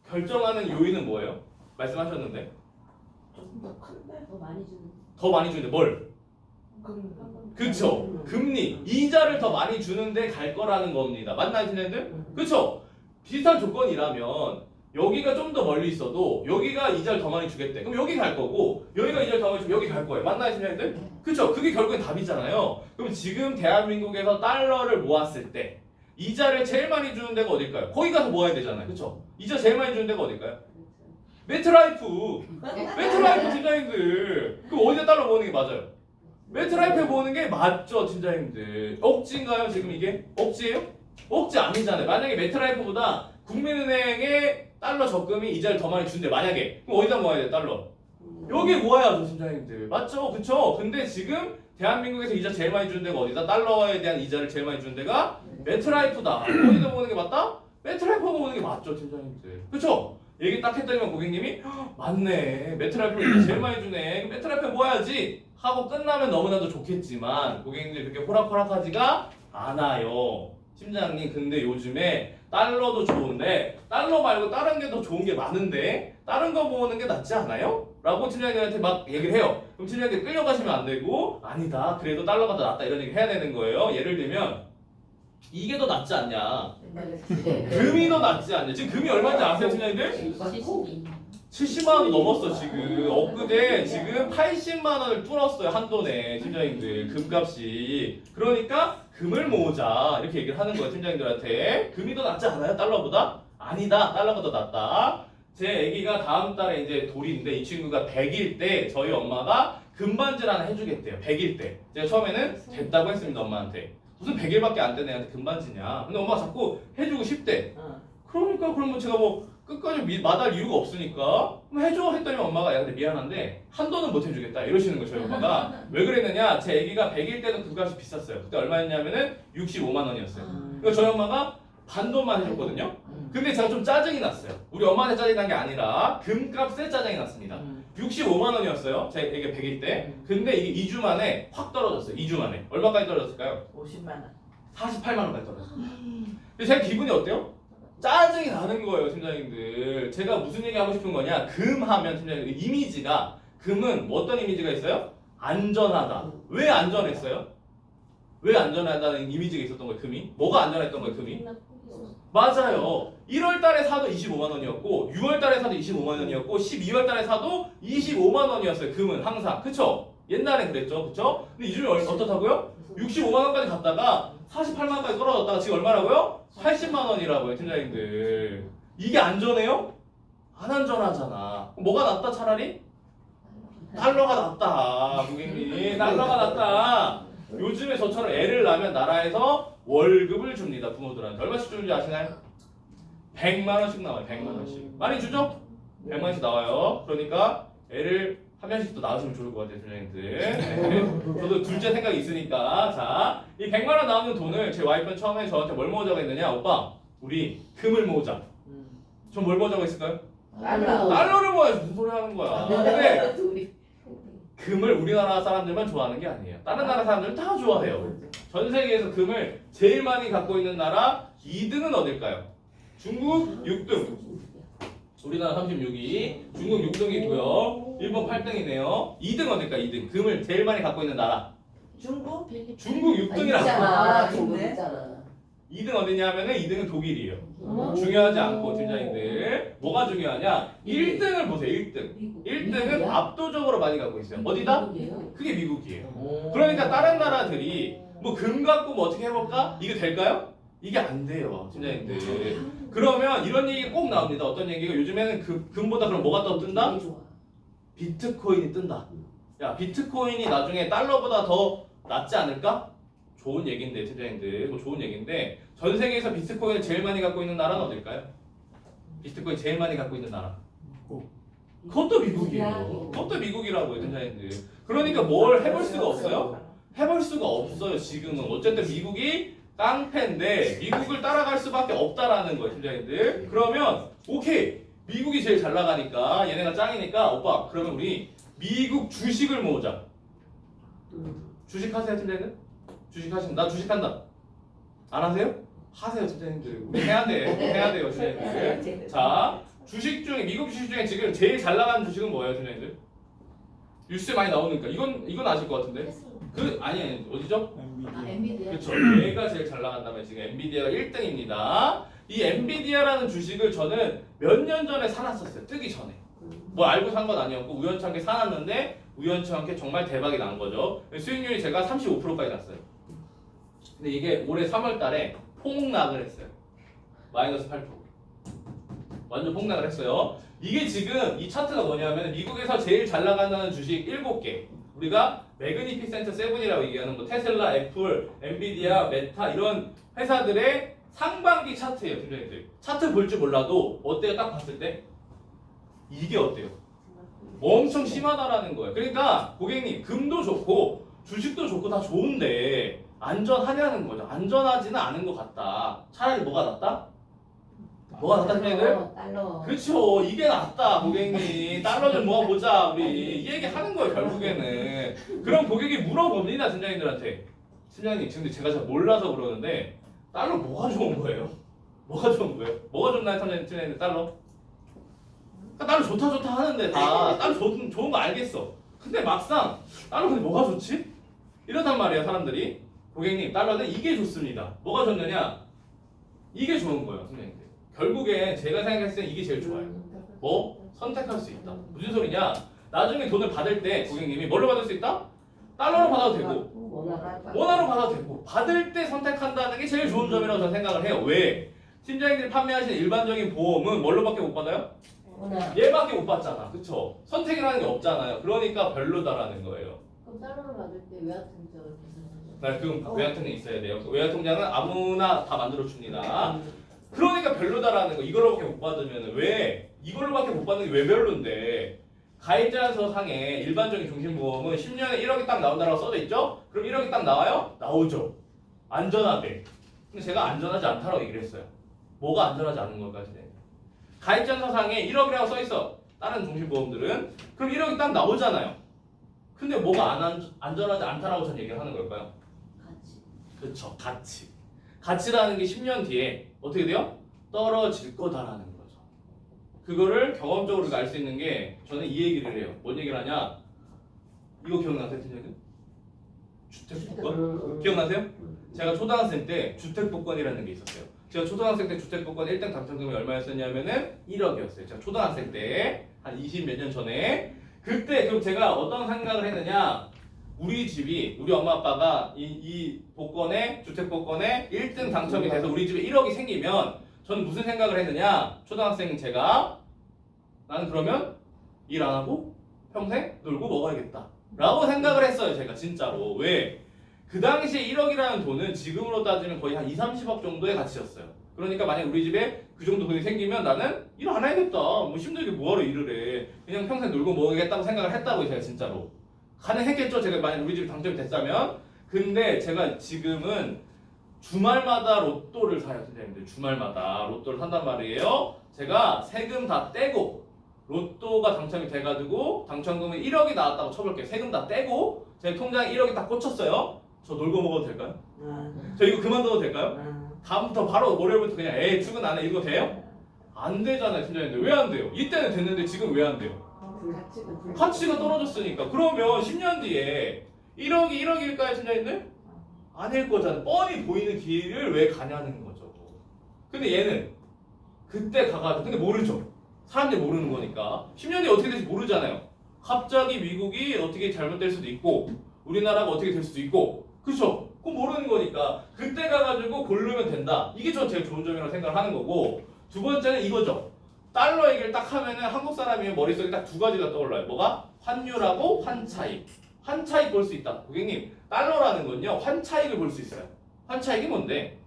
결정하는 요인은 뭐예요? 말씀하셨는데. 조금 더 큰데? 더 많이 주는. 더 많이 주는데 뭘? 그쵸. 금리, 이자를 더 많이 주는데 갈 거라는 겁니다. 맞나요, 선생님들? 그쵸. 비슷한 조건이라면 여기가 좀 더 멀리 있어도 여기가 이자를 더 많이 주겠대. 그럼 여기 갈 거고 여기가 이자를 더 많이 주면 여기 갈 거예요. 맞나요, 선생님들? 그쵸. 그게 결국엔 답이잖아요. 그럼 지금 대한민국에서 달러를 모았을 때 이자를 제일 많이 주는 데가 어딜까요? 거기 가서 모아야 되잖아요. 그쵸. 이자 제일 많이 주는 데가 어딜까요? 메트라이프. 메트라이프 팀장님들. 그럼 어디다 달러 모으는 게 맞아요? 메트라이프에 모으는 게 맞죠, 팀장님들. 억지인가요, 지금 이게? 억지예요? 억지 아니잖아요. 만약에 메트라이프보다 국민은행에 달러 적금이 이자를 더 많이 준대. 만약에. 그럼 어디다 모아야 돼, 달러? 여기에 모아야죠, 팀장님들. 맞죠? 그쵸? 근데 지금 대한민국에서 이자 제일 많이 주는 데가 어디다? 달러에 대한 이자를 제일 많이 주는 데가 메트라이프다. 어디다 모으는 게 맞다? 메트라이프에 모으는 게 맞죠, 팀장님들. 그쵸? 얘기 딱 했더니만 고객님이 맞네. 메트라이프를 제일 많이 주네. 메트라이프에 모아야지. 하고 끝나면 너무나도 좋겠지만 고객님들이 그렇게 호락호락하지가 않아요. 팀장님 근데 요즘에 달러도 좋은데 달러 말고 다른 게 더 좋은 게 많은데 다른 거 모으는 게 낫지 않아요? 라고 팀장님한테 막 얘기를 해요. 그럼 팀장님이 끌려가시면 안 되고 아니다 그래도 달러가 더 낫다 이런 얘기 해야 되는 거예요. 예를 들면 이게 더 낫지 않냐, 금이 더 낫지 않냐. 지금 금이 얼마인지 아세요, 팀장님들? 70만 원 넘었어 지금. 엊그제 지금 80만 원을 뚫었어요 한돈에 팀장님들 금값이. 그러니까 금을 모으자 이렇게 얘기를 하는 거예요 팀장님들한테. 금이 더 낫지 않아요 달러보다? 아니다 달러가 더 낫다. 제 아기가 다음 달에 이제 돌인데 이 친구가 100일 때 저희 엄마가 금반지를 하나 해주겠대요. 100일 때. 제가 처음에는 됐다고 했습니다 엄마한테. 무슨 100일밖에 안 된 애한테 금반지냐. 근데 엄마가 자꾸 해주고 싶대. 그러니까 그러면 제가 뭐 끝까지 마다할 이유가 없으니까 그럼 해줘 했더니 엄마가 야 근데 미안한데 한도는 못 해주겠다 이러시는 거예요. 저희 엄마가. 왜 그랬느냐, 제 아기가 100일 때는 금값이 비쌌어요. 그때 얼마였냐면은 65만 원이었어요. 그러니까 저희 엄마가 반돈만 해줬거든요. 근데 제가 좀 짜증이 났어요. 우리 엄마한테 짜증이 난 게 아니라 금값에 짜증이 났습니다. 65만 원이었어요 제 아기가 100일 때. 근데 이게 2주 만에 확 떨어졌어요. 2주 만에 얼마까지 떨어졌을까요? 50만 원. 48만 원까지 떨어졌어요. 근데 제 기분이 어때요? 짜증이 나는 거예요, 팀장님들. 제가 무슨 얘기 하고 싶은 거냐? 금 하면 팀장님들 이미지가, 금은 어떤 이미지가 있어요? 안전하다. 왜 안전했어요? 왜 안전하다는 이미지가 있었던 거예요, 금이? 뭐가 안전했던 거예요, 금이? 맞아요. 1월 달에 사도 25만 원이었고 6월 달에 사도 25만 원이었고 12월 달에 사도 25만 원이었어요, 금은 항상. 그쵸? 옛날엔 그랬죠, 그쵸? 근데 요즘에 어떻다고요? 65만 원까지 갔다가 48만 원까지 떨어졌다가 지금 얼마라고요? 80만 원이라고요, 팀장님들. 이게 안전해요? 안 안전하잖아. 뭐가 낫다 차라리? 달러가 낫다, 고객님. 달러가 낫다. 요즘에 저처럼 애를 낳으면 나라에서 월급을 줍니다, 부모들한테. 얼마씩 주는지 아시나요? 100만 원씩 나와요, 100만 원씩. 많이 주죠? 100만 원씩 나와요. 그러니까 애를 한 명씩 또 낳으시면 좋을 것 같아요, 팀장님들. 네. 저도 둘째 생각이 있으니까. 자, 이 100만 원 나오는 돈을 제 와이프는 처음에 저한테 뭘 모으자고 했느냐? 오빠, 우리 금을 모으자. 전 뭘 모으자고 했을까요? 달러를 모아야지. 무슨 소리 하는 거야. 근데 금을 우리나라 사람들만 좋아하는 게 아니에요. 다른 나라 사람들은 다 좋아해요. 전 세계에서 금을 제일 많이 갖고 있는 나라 2등은 어딜까요? 중국 6등. 우리나라 36위, 중국 6등이고요. 일본 8등이네요. 2등 어딜까? 2등. 금을 제일 많이 갖고 있는 나라. 중국? 중국 6등이라고. 있잖아. 중국 근데? 있잖아. 2등 어디냐 하면은 2등은 독일이에요. 중요하지 않고 팀장님들. 뭐가 중요하냐? 1등을 보세요. 1등. 1등은 압도적으로 많이 갖고 있어요. 어디다? 그게 미국이에요. 그러니까 다른 나라들이 뭐 금 갖고 뭐 어떻게 해볼까? 이게 될까요? 이게 안 돼요, 팀장님들. 그러면 이런 얘기가 꼭 나옵니다. 어떤 얘기가? 요즘에는 금보다 그럼 뭐가 더 뜬다? 비트코인이 뜬다. 야, 비트코인이 나중에 달러보다 더 낫지 않을까? 좋은 얘기인데, 팀장님들. 뭐 좋은 얘기인데 전 세계에서 비트코인을 제일 많이 갖고 있는 나라는 어딜까요? 비트코인 제일 많이 갖고 있는 나라. 그것도 미국이에요. 그것도 미국이라고요, 팀장님들. 그러니까 뭘 해볼 수가 없어요? 해볼 수가 없어요. 지금은 어쨌든 미국이 깡패인데 미국을 따라갈 수밖에 없다라는 거예요, 팀장님들. 그러면 오케이, 미국이 제일 잘 나가니까 얘네가 짱이니까 오빠 그러면 우리 미국 주식을 모으자. 주식 하세요, 팀장님들? 주식 하시면 나 주식한다. 안 하세요? 하세요, 팀장님들. 우리 해야 돼, 해야 돼요, 팀장님들. 자, 주식 중에 미국 주식 중에 지금 제일 잘 나가는 주식은 뭐예요, 팀장님들? 뉴스에 많이 나오니까 이건 아실 것 같은데. 그 아니 어디죠? 엔비디아. 그렇죠. 얘가 제일 잘 나간다면 지금 엔비디아가 1등입니다. 이 엔비디아라는 주식을 저는 몇 년 전에 사놨었어요. 뜨기 전에. 뭐 알고 산 건 아니었고 우연찮게 사놨는데 우연찮게 정말 대박이 난 거죠. 수익률이 제가 35%까지 났어요. 근데 이게 올해 3월 달에 폭락을 했어요. 마이너스 8%. 완전 폭락을 했어요. 이게 지금 이 차트가 뭐냐면 미국에서 제일 잘 나간다는 주식 7개. 우리가 매그니피센트 세븐이라고 얘기하는 뭐 테슬라, 애플, 엔비디아, 메타 이런 회사들의 상반기 차트예요, 팀장님들. 차트 볼 줄 몰라도 어때요? 딱 봤을 때 이게 어때요? 엄청 심하다라는 거예요. 그러니까 고객님 금도 좋고 주식도 좋고 다 좋은데 안전하냐는 거죠. 안전하지는 않은 것 같다. 차라리 뭐가 낫다? 뭐가 낫다, 팀장님들? 달러. 그렇죠. 이게 낫다, 고객님. 달러 좀 모아보자, 우리. 이 얘기 하는 거예요, 결국에는. 그럼 고객이 물어봅니다, 팀장님들한테. 팀장님, 근데 제가 잘 몰라서 그러는데 달러 뭐가 좋은 거예요? 뭐가 좋은 거예요? 뭐가 좋나요, 팀장님들 달러? 그러니까 달러 좋다 하는데 다 달러 좋은 거 알겠어. 근데 막상 달러 근데 뭐가 좋지? 이러단 말이에요, 사람들이. 고객님, 달러는 이게 좋습니다. 뭐가 좋느냐? 이게 좋은 거예요, 팀장님들. 결국엔 제가 생각했을 때 이게 제일 좋아요. 뭐? 선택할 수 있다. 무슨 소리냐? 나중에 돈을 받을 때 고객님이 뭘로 받을 수 있다? 달러로 받아도 되고 원화로 받아도 되고 받을 때 선택한다는 게 제일 좋은 점이라고 저는 생각을 해요. 왜? 팀장님들이 판매하시는 일반적인 보험은 뭘로밖에 못 받아요? 얘밖에 못 받잖아. 그쵸? 선택이라는 게 없잖아요. 그러니까 별로다라는 거예요. 그럼 달러로 받을 때 외화통장을 계산하죠. 네, 그럼 외화통장이 있어야 돼요. 외화통장은 아무나 다 만들어 줍니다. 그러니까 별로다라는 거. 이걸로밖에 못 받으면 왜 이걸로밖에 못 받는 게 왜 별론데? 가입자서 상에 일반적인 종신보험은 10년에 1억이 딱 나온다고 써져 있죠? 그럼 1억이 딱 나와요? 나오죠. 안전하대. 근데 제가 안전하지 않다라고 얘기를 했어요. 뭐가 안전하지 않은 걸까지? 가입자서 상에 1억이라고 써 있어. 다른 종신보험들은 그럼 1억이 딱 나오잖아요. 근데 뭐가 안전하지 않다라고 저는 얘기를 하는 걸까요? 같이. 그렇죠. 가치. 가치라는 게 10년 뒤에 어떻게 돼요? 떨어질 거다라는 거죠. 그거를 경험적으로 알 수 있는 게 저는 이 얘기를 해요. 뭔 얘기를 하냐? 이거 기억나세요, 팀장님? 주택복권? 기억나세요? 제가 초등학생 때 주택복권이라는 게 있었어요. 제가 초등학생 때 주택복권 1등 당첨금이 얼마였었냐면은 1억이었어요. 제가 초등학생 때 한 20 몇 년 전에 그때 그럼 제가 어떤 생각을 했느냐? 우리 집이 우리 엄마 아빠가 이 복권에 주택복권에 1등 당첨이 돼서 우리 집에 1억이 생기면 저는 무슨 생각을 했느냐? 초등학생 제가 나는 그러면 일 안 하고 평생 놀고 먹어야겠다 라고 생각을 했어요. 제가 진짜로. 왜? 그 당시에 1억이라는 돈은 지금으로 따지면 거의 한 2, 30억 정도의 가치였어요. 그러니까 만약 우리 집에 그 정도 돈이 생기면 나는 일 안 해야겠다. 뭐 힘들게 뭐하러 일을 해. 그냥 평생 놀고 먹어야겠다고 생각을 했다고요. 제가 진짜로. 가능했겠죠. 제가 만약 우리 집이 당첨이 됐다면. 근데 제가 지금은 주말마다 로또를 사요. 선생님들. 주말마다 로또를 산단 말이에요. 제가 세금 다 떼고 로또가 당첨이 돼가지고 당첨금이 1억이 나왔다고 쳐볼게요. 세금 다 떼고 제 통장에 1억이 딱 꽂혔어요. 저 놀고 먹어도 될까요? 저 이거 그만둬도 될까요? 다음부터 바로 월요일부터 그냥 출근 안 해. 이거 돼요? 안 되잖아요, 팀장님들. 왜 안 돼요? 이때는 됐는데 지금 왜 안 돼요? 가치가 떨어졌으니까. 그러면 10년 뒤에 1억이 1억일까요, 팀장님들? 아닐 거잖아요. 뻔히 보이는 길을 왜 가냐는 거죠. 근데 얘는 그때 가가지고 근데 모르죠. 사람들이 모르는 거니까 10년 뒤에 어떻게 될지 모르잖아요. 갑자기 미국이 어떻게 잘못될 수도 있고 우리나라가 어떻게 될 수도 있고 그렇죠? 그거 모르는 거니까 그때 가가지고 고르면 된다. 이게 전 제일 좋은 점이라고 생각을 하는 거고 두 번째는 이거죠. 달러 얘기를 딱 하면은 한국 사람이면 머릿속에 딱 두 가지가 떠올라요. 뭐가? 환율하고 환차익. 환차익 볼 수 있다. 고객님, 달러라는 건요. 환차익을 볼 수 있어요. 환차익이 뭔데?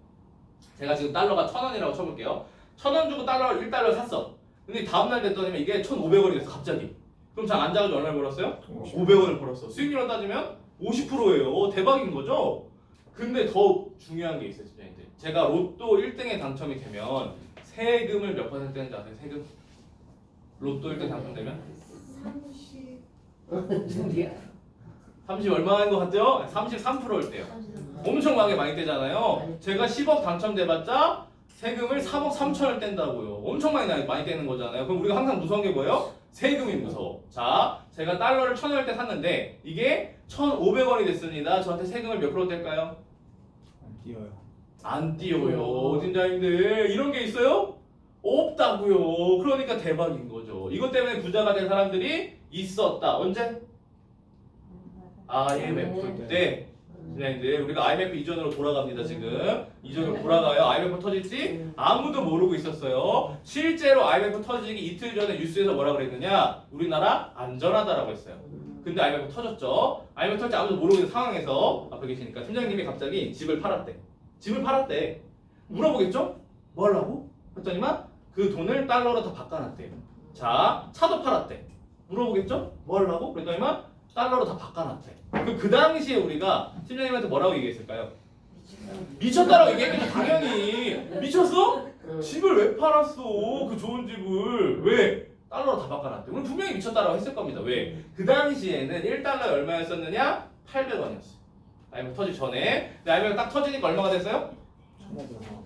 제가 지금 달러가 1,000원이라고 쳐볼게요. 1,000원 주고 달러 1달러 샀어. 근데 다음날 됐더니 이게 1,500원이 됐어 갑자기. 그럼 장 앉아가지고 얼마를 벌었어요? 500원을 벌었어. 수익률로 따지면 50%예요. 대박인 거죠? 근데 더 중요한 게 있어요, 집장님들. 제가 로또 1등에 당첨이 되면 세금을 몇 퍼센트 되는지 아세요? 세금? 로또 1등 당첨되면? 30 얼마인 것 같죠? 33%일 때요. 엄청나게 많이 떼잖아요. 제가 10억 당첨돼봤자 세금을 3억 3천을 뗀다고요. 엄청 많이 떼는 거잖아요. 그럼 우리가 항상 무서운 게 뭐예요? 세금이 무서워. 자, 제가 달러를 1,000원일 때 샀는데 이게 1,500원이 됐습니다. 저한테 세금을 몇 프로 뗄까요? 띄어요. 안 띄워요. 팀장님들 이런 게 있어요? 없다고요. 그러니까 대박인 거죠. 이것 때문에 부자가 된 사람들이 있었다. 언제? IMF 때. 팀장님들 우리가 IMF 이전으로 돌아갑니다. 지금 이전으로 돌아가요. IMF 터질지 아무도 모르고 있었어요. 실제로 IMF 터지기 이틀 전에 뉴스에서 뭐라 그랬느냐? 우리나라 안전하다라고 했어요. 근데 IMF 터졌죠. IMF 터질지 아무도 모르고 있는 상황에서 앞에 계시니까 팀장님이 갑자기 집을 팔았대. 집을 팔았대. 물어보겠죠? 뭐 하려고? 했더니만 그 돈을 달러로 다 바꿔놨대요. 자, 차도 팔았대. 물어보겠죠? 뭐 하려고? 그랬더니만 달러로 다 바꿔놨대. 그 당시에 우리가 팀장님한테 뭐라고 얘기했을까요? 미쳤다라고 얘기했겠죠. 당연히. 미쳤어? 집을 왜 팔았어? 그 좋은 집을. 왜? 달러로 다 바꿔놨대. 우리 분명히 미쳤다라고 했을 겁니다. 왜? 그 당시에는 1달러에 얼마였었느냐? 800원이었어요. IMF 터지기 전에. 근데 IMF 딱 터지니까 얼마가 됐어요?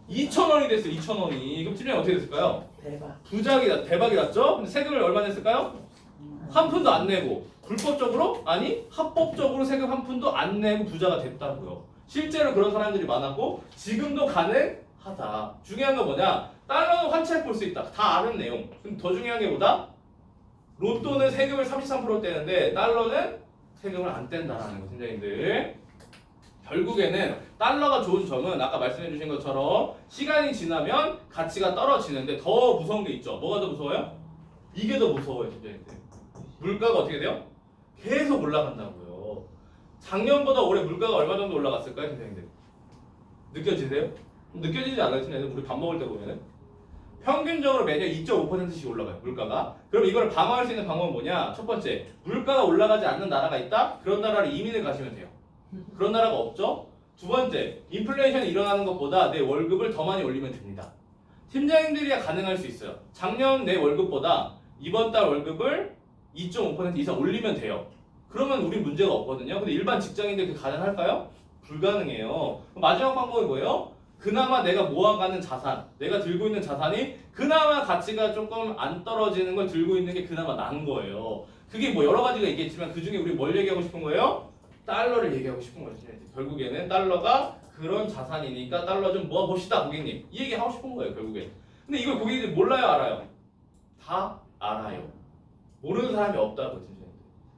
2,000원이 됐어요. 2,000원이. 그럼 팀장님 어떻게 됐을까요? 대박. 대박이 났죠? 근데 세금을 얼마 냈을까요? 한 푼도 안 내고 불법적으로? 아니 합법적으로 세금 한 푼도 안 내고 부자가 됐다고요. 실제로 그런 사람들이 많았고 지금도 가능하다. 중요한 건 뭐냐? 달러는 환차해 볼 수 있다. 다 아는 내용. 근데 더 중요한 게 뭐다? 로또는 세금을 33% 떼는데 달러는 세금을 안 뗀다라는 거, 팀장님들. 결국에는 달러가 좋은 점은 아까 말씀해 주신 것처럼 시간이 지나면 가치가 떨어지는데 더 무서운 게 있죠. 뭐가 더 무서워요? 이게 더 무서워요, 팀장님들. 물가가 어떻게 돼요? 계속 올라간다고요. 작년보다 올해 물가가 얼마 정도 올라갔을까요, 팀장님들? 느껴지세요? 느껴지지 않아요, 팀장님들? 우리 밥 먹을 때 보면은 평균적으로 매년 2.5%씩 올라가요, 물가가. 그럼 이걸 방어할 수 있는 방법은 뭐냐? 첫 번째, 물가가 올라가지 않는 나라가 있다? 그런 나라를 이민을 가시면 돼요. 그런 나라가 없죠? 두 번째, 인플레이션이 일어나는 것보다 내 월급을 더 많이 올리면 됩니다. 팀장님들이야 가능할 수 있어요. 작년 내 월급보다 이번 달 월급을 2.5% 이상 올리면 돼요. 그러면 우린 문제가 없거든요. 근데 일반 직장인들 그 가능할까요? 불가능해요. 마지막 방법이 뭐예요? 그나마 내가 모아가는 자산, 내가 들고 있는 자산이 그나마 가치가 조금 안 떨어지는 걸 들고 있는 게 그나마 나은 거예요. 그게 뭐 여러 가지가 있겠지만 그 중에 우리 뭘 얘기하고 싶은 거예요? 달러를 얘기하고 싶은 거예요. 결국에는 달러가 그런 자산이니까 달러 좀 모아봅시다, 고객님. 이 얘기 하고 싶은 거예요, 결국엔. 근데 이걸 고객님들이 몰라요, 알아요? 다 알아요. 모르는 사람이 없다고, 선생님들.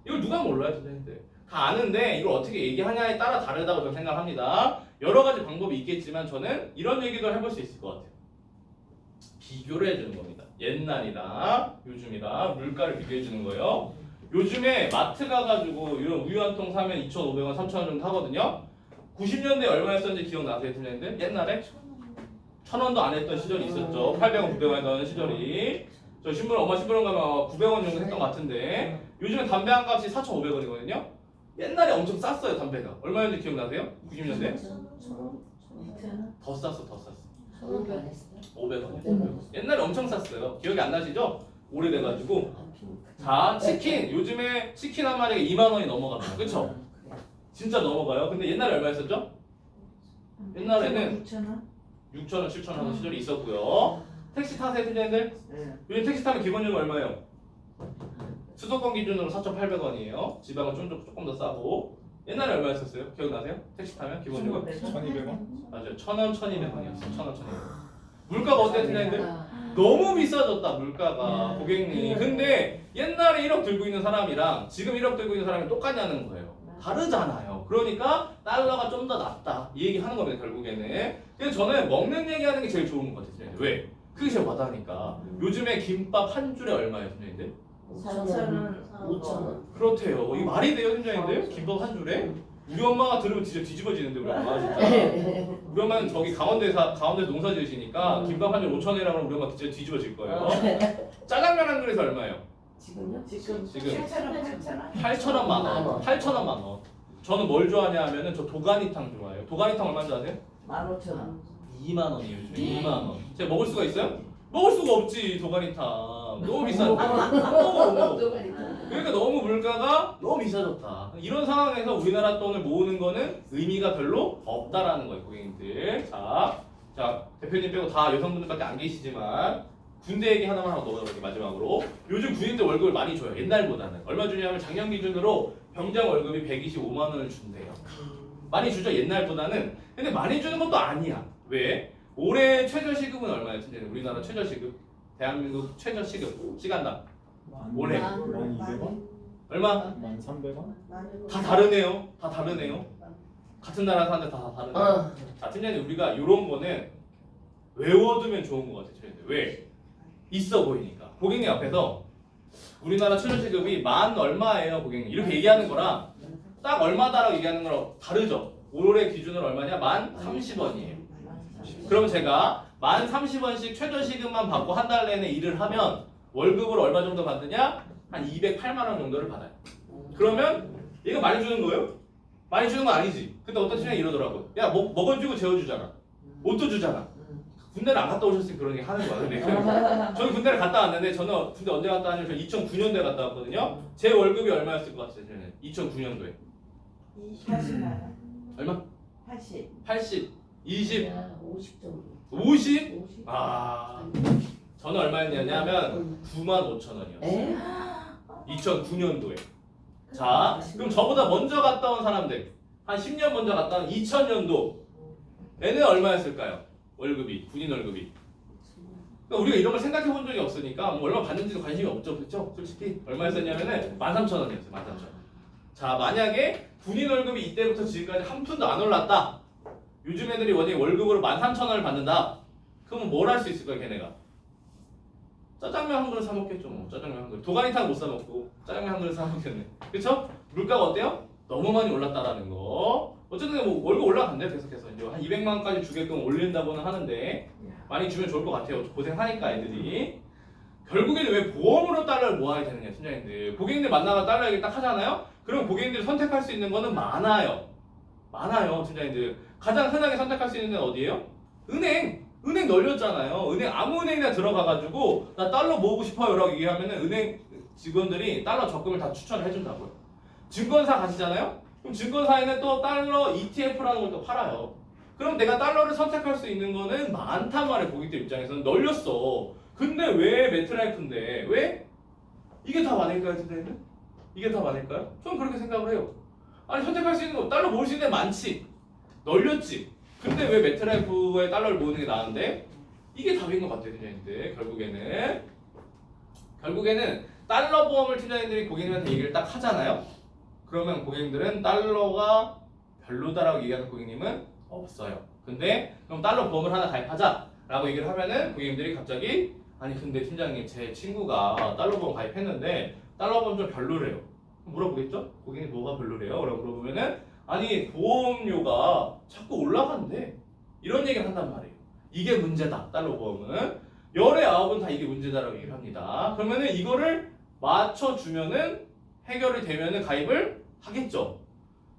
이걸 누가 몰라요, 선생님들? 다 아는데 이걸 어떻게 얘기하냐에 따라 다르다고 저는 생각합니다. 여러 가지 방법이 있겠지만 저는 이런 얘기도 해볼 수 있을 것 같아요. 비교를 해주는 겁니다. 옛날이랑 요즘이랑 물가를 비교해주는 거예요. 요즘에 마트 가가지고 이런 우유 한 통 사면 2,500원, 3,000원 정도 하거든요. 90년대에 얼마였었는지 기억나세요, 팀장님들? 옛날에 1,000원도 안 했던 시절이 있었죠. 800원, 900원 했던 시절이. 저 신문 엄마 신부름 가면 900원 정도 했던 것 같은데 요즘에 담배 한 값이 4,500원이거든요. 옛날에 엄청 쌌어요, 담배가. 얼마였는지 기억나세요? 90년대? 더 쌌어. 500원. 옛날에 엄청 쌌어요. 기억이 안 나시죠? 오래돼가지고. 자, 치킨. 요즘에 치킨 한 마리가 2만 원이 넘어갑니다. 그쵸? 진짜 넘어가요. 근데 옛날에 얼마였었죠? 옛날에는 6,000원? 6,000원, 7,000원 하는 시절이 있었고요. 택시 타세요, 팀장님들? 네. 요즘 택시 타면 기본요금 얼마예요? 수도권 기준으로 4,800원이에요. 지방은 조금 더 싸고. 옛날에 얼마였었어요? 기억나세요? 택시 타면 기본요금? 1,200원? 맞아요. 1,000원, 1,200원이었어요. 1,000원, 1,200원. 물가가 어때요, 팀장님들? 너무 비싸졌다, 물가가. 고객님. 근데 옛날에 1억 들고 있는 사람이랑 지금 1억 들고 있는 사람이 똑같냐는 거예요. 다르잖아요. 그러니까 달러가 좀 더 낫다. 이 얘기 하는 겁니다, 결국에는. 그래서 저는 먹는 얘기 하는 게 제일 좋은 것 같아요. 왜? 그게 제일 와닿으니까. 요즘에 김밥 한 줄에 얼마예요, 팀장님들? 4,000원, 5,000원. 그렇대요. 이게 말이 돼요, 팀장님들? 김밥 한 줄에? 우리 엄마가 들으면 진짜 뒤집어지는데 우리 엄마 진짜. 우리 엄마는 저기 강원도에서 농사 지으시니까 김밥 한 줄 5,000원이라고 하면 우리 엄마 진짜 뒤집어질 거예요. 짜장면 한 그릇에 얼마예요? 지금요? 지금 7,000원, 8,000원? 8,000원 만 원. 8,000원 만 원. 저는 뭘 좋아하냐 하면은 저 도가니탕 좋아해요. 도가니탕 얼마인지 아세요? 15,000원. 2만 원이에요. 요즘에 2만 원. 제가 먹을 수가 있어요? 먹을 수가 없지 도가니탕. 너무 비싼데. 너무. 그러니까 너무 물가가 너무 비싸졌다. 이런 상황에서 우리나라 돈을 모으는 거는 의미가 별로 없다라는 거예요, 고객님들. 자 대표님 빼고 다 여성분들밖에 안 계시지만 군대 얘기 하나만 하고 넘어갈게요. 마지막으로 요즘 군인들 월급을 많이 줘요. 옛날보다는 얼마 주냐면 작년 기준으로 병장 월급이 125만 원을 준대요. 많이 주죠 옛날보다는. 근데 많이 주는 것도 아니야. 왜? 올해 최저시급은 얼마예요? 우리나라 최저시급 대한민국 최저시급 시간당 올해 1,200원? 얼마? 1,300원? 다 다르네요. 다 다르네요. 같은 나라 사는데 다 다르네요. 자, 팀장님 우리가 이런 거는 외워두면 좋은 것 같아요. 왜? 있어 보이니까. 고객님 앞에서 우리나라 최저시급이 만 얼마예요, 고객님? 이렇게 얘기하는 거랑 딱 얼마다라고 얘기하는 거랑 다르죠. 올해 기준으로 얼마냐? 만 30원이에요. 그러면 제가 만 30원씩 최저시급만 받고 한 달 내내 일을 하면 월급을 얼마 정도 받느냐? 한 208만 원 정도를 받아요. 그러면 얘가 많이 주는 거예요? 많이 주는 건 아니지. 근데 어떤 팀장이 이러더라고. 야, 먹어주고 재워주잖아. 옷도 주잖아. 군대를 안 갔다 오셨으니 그런 얘기 하는 거야. 근데 저는 군대를 갔다 왔는데 저는 군대 언제 갔다 왔냐면 2009년도에 갔다 왔거든요. 제 월급이 얼마였을 것 같아요? 저는 2009년도에 80만 원. 얼마? 80. 80, 20, 50 정도. 50? 50? 아, 저는 얼마였냐면 95,000원이었어요. 2009년도에. 자, 그럼 저보다 먼저 갔다 온 사람들 한 10년 먼저 갔다 온 2000년도 얘는 얼마였을까요? 월급이, 군인 월급이. 그러니까 우리가 이런 걸 생각해 본 적이 없으니까 뭐 얼마 받는지도 관심이 없죠. 그렇죠? 솔직히 얼마였었냐면은 13,000원이었어요. 13,000원. 자, 만약에 군인 월급이 이때부터 지금까지 한 푼도 안 올랐다. 요즘 애들이 월급으로 13,000원을 받는다. 그러면 뭘 할 수 있을 거야, 걔네가? 짜장면 한 그릇 사 먹겠죠, 뭐. 짜장면 한 그릇. 도가니탕 못 사 먹고 짜장면 한 그릇 사 먹겠네. 그렇죠? 물가가 어때요? 너무 많이 올랐다라는 거. 어쨌든 뭐 월급 올라간대요, 계속해서. 이제 한 200만 원까지 주게끔 올린다고는 하는데 많이 주면 좋을 것 같아요. 고생하니까 애들이. 결국에는 왜 보험으로 달러를 모아야 되느냐, 팀장님들. 고객님들 만나가 달러 얘기 딱 하잖아요. 그럼 고객님들이 선택할 수 있는 거는 많아요. 많아요, 팀장님들. 가장 흔하게 선택할 수 있는 데는 어디예요? 은행 널렸잖아요. 아무 은행이나 들어가가지고 나 달러 모으고 싶어요라고 얘기하면은 은행 직원들이 달러 적금을 다 추천을 해준다고요. 증권사 가시잖아요. 그럼 증권사에는 또 달러 ETF라는 걸 또 팔아요. 그럼 내가 달러를 선택할 수 있는 거는 많단 말이에요. 고객들 입장에서는 널렸어. 근데 왜 매트라이프인데 왜? 이게 다 많을까요, 선생님? 이게 다 많을까요? 저는 그렇게 생각을 해요. 아니 선택할 수 있는 거 달러 모을 수 있는 데 많지. 널렸지. 근데 왜 매트라이프에 달러를 모으는 게 나은데? 이게 답인 것 같아요, 팀장님들. 결국에는 달러 보험을 팀장님들이 고객님한테 얘기를 딱 하잖아요. 그러면 고객님들은 달러가 별로다라고 얘기하는 고객님은 없어요. 근데 그럼 달러 보험을 하나 가입하자라고 얘기를 하면은 고객님들이 갑자기 아니 근데 팀장님 제 친구가 달러 보험 가입했는데 달러 보험 좀 별로래요. 물어보겠죠? 고객님 뭐가 별로래요? 라고 물어보면은 아니 보험료가 자꾸 올라간대. 이런 얘기를 한단 말이에요. 이게 문제다. 달러 보험은. 열의 9은 다 이게 문제다라고 얘기를 합니다. 그러면은 이거를 맞춰주면은 해결이 되면은 가입을 하겠죠.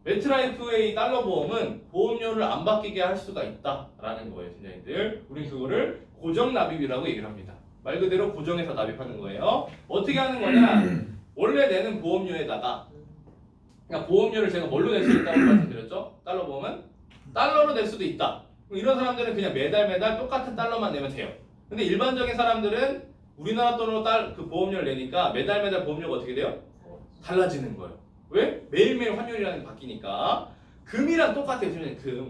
매트라이프의 달러 보험은 보험료를 안 바뀌게 할 수가 있다라는 거예요, 팀장님들. 우리 그거를 고정 납입이라고 얘기를 합니다. 말 그대로 고정해서 납입하는 거예요. 어떻게 하는 거냐? 원래 내는 보험료에다가 그러니까 보험료를 제가 뭘로 낼 수 있다고 말씀드렸죠? 달러 보험은 달러로 낼 수도 있다. 이런 사람들은 그냥 매달 똑같은 달러만 내면 돼요. 근데 일반적인 사람들은 우리나라 돈으로 그 보험료를 내니까 매달 보험료가 어떻게 돼요? 달라지는 거예요. 왜? 매일매일 환율이라는 게 바뀌니까. 금이랑 똑같아요.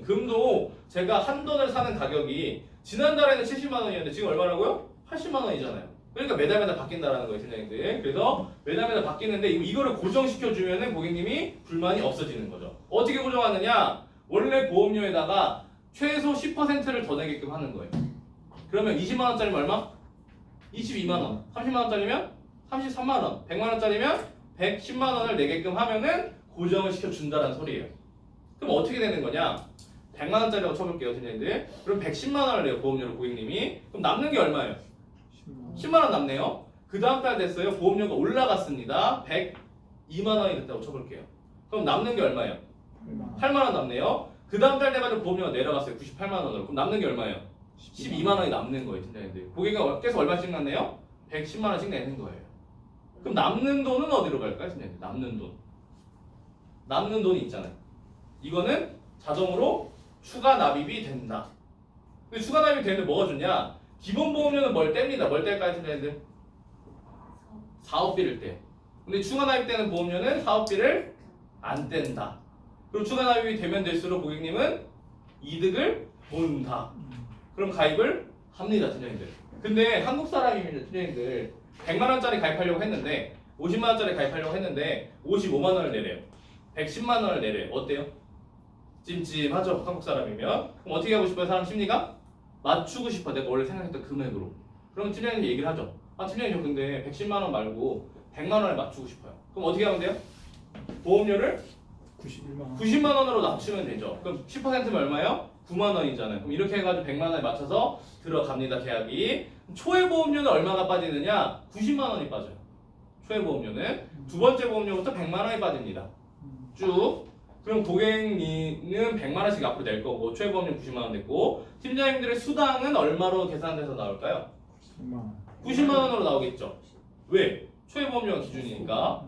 금도 제가 한 돈을 사는 가격이 지난달에는 70만 원이었는데 지금 얼마라고요? 80만 원이잖아요. 그러니까 매달 바뀐다라는 거예요, 팀장님들. 그래서 매달 바뀌는데 이거를 고정시켜주면은 고객님이 불만이 없어지는 거죠. 어떻게 고정하느냐? 원래 보험료에다가 최소 10%를 더 내게끔 하는 거예요. 그러면 20만 원짜리면 얼마? 22만 원. 30만 원짜리면 33만 원. 100만 원짜리면 110만 원을 내게끔 하면은 고정을 시켜준다는 소리예요. 그럼 어떻게 되는 거냐? 100만 원짜리라고 쳐볼게요, 팀장님들. 그럼 110만 원을 내요, 보험료로 고객님이. 그럼 남는 게 얼마예요? 10만 원 남네요. 그 다음 달 됐어요. 보험료가 올라갔습니다. 102만 원이 됐다고 쳐볼게요. 그럼 남는 게 얼마예요? 8만 원 남네요. 그 다음 달 돼가지고 보험료가 내려갔어요. 98만 원으로. 그럼 남는 게 얼마예요? 12만 원이 남는 거예요, 팀장님들. 고객이 계속 얼마씩 났네요? 110만 원씩 내는 거예요. 그럼 남는 돈은 어디로 갈까요, 팀장님들? 남는 돈. 남는 돈이 있잖아요. 이거는 자동으로 추가 납입이 된다. 근데 추가 납입이 되는데 뭐가 좋냐? 기본 보험료는 뭘 뗍니다. 뭘 뗄까요, 팀장님들? 사업비를 떼요. 근데 추가 납입되는 보험료는 사업비를 안 뗀다. 그럼 추가 납입이 되면 될수록 고객님은 이득을 본다. 그럼 가입을 합니다, 팀장님들. 근데 한국 사람입니다, 팀장님들. 100만 원짜리 가입하려고 했는데 50만 원짜리 가입하려고 했는데 55만 원을 내래요. 110만 원을 내래요. 어때요? 찜찜하죠, 한국 사람이면. 그럼 어떻게 하고 싶어요, 사람 심리가? 맞추고 싶어, 내가 원래 생각했던 금액으로. 그럼 팀장님 얘기를 하죠. 아, 팀장님 저 근데 110만 원 말고 100만 원을 맞추고 싶어요. 그럼 어떻게 하면 돼요? 보험료를 91만 원. 90만 원으로 낮추면 되죠. 그럼 10%면 얼마예요? 9만 원이잖아요. 그럼 이렇게 해가지고 100만 원에 맞춰서 들어갑니다, 계약이. 초회 보험료는 얼마가 빠지느냐? 90만 원이 빠져요. 초회 보험료는. 두 번째 보험료부터 100만 원이 빠집니다. 쭉. 그럼 고객님은 100만 원씩 앞으로 낼 거고 초회 보험료 90만 원 냈고 팀장님들의 수당은 얼마로 계산돼서 나올까요? 10만 원. 90만 원으로 나오겠죠. 왜? 초회 보험료가 기준이니까.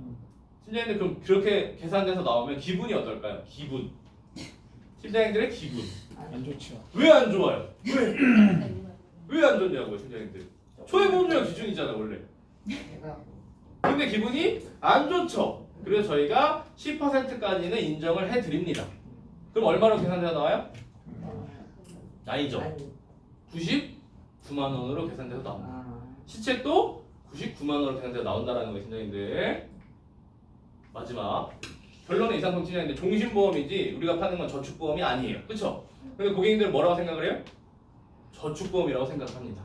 팀장님들 그럼 그렇게 계산돼서 나오면 기분이 어떨까요? 기분. 팀장님들의 기분. 안 좋죠. 왜 안 좋아요? 왜 안 좋냐고요, 팀장님들. 초회 보험료가 기준이잖아요, 원래. 내가 근데 기분이 안 좋죠. 그래서 저희가 10%까지는 인정을 해드립니다. 그럼 얼마로 계산돼서 나와요? 아니죠. 아니 99만 원으로 계산돼서 나옵니다. 아 시책도 99만 원으로 계산돼서 나온다라는 거예요, 팀장님들. 마지막 결론은 이상품 팀장님들 종신보험이지 우리가 파는 건 저축보험이 아니에요. 그렇죠? 근데 고객님들은 뭐라고 생각을 해요? 저축보험이라고 생각합니다.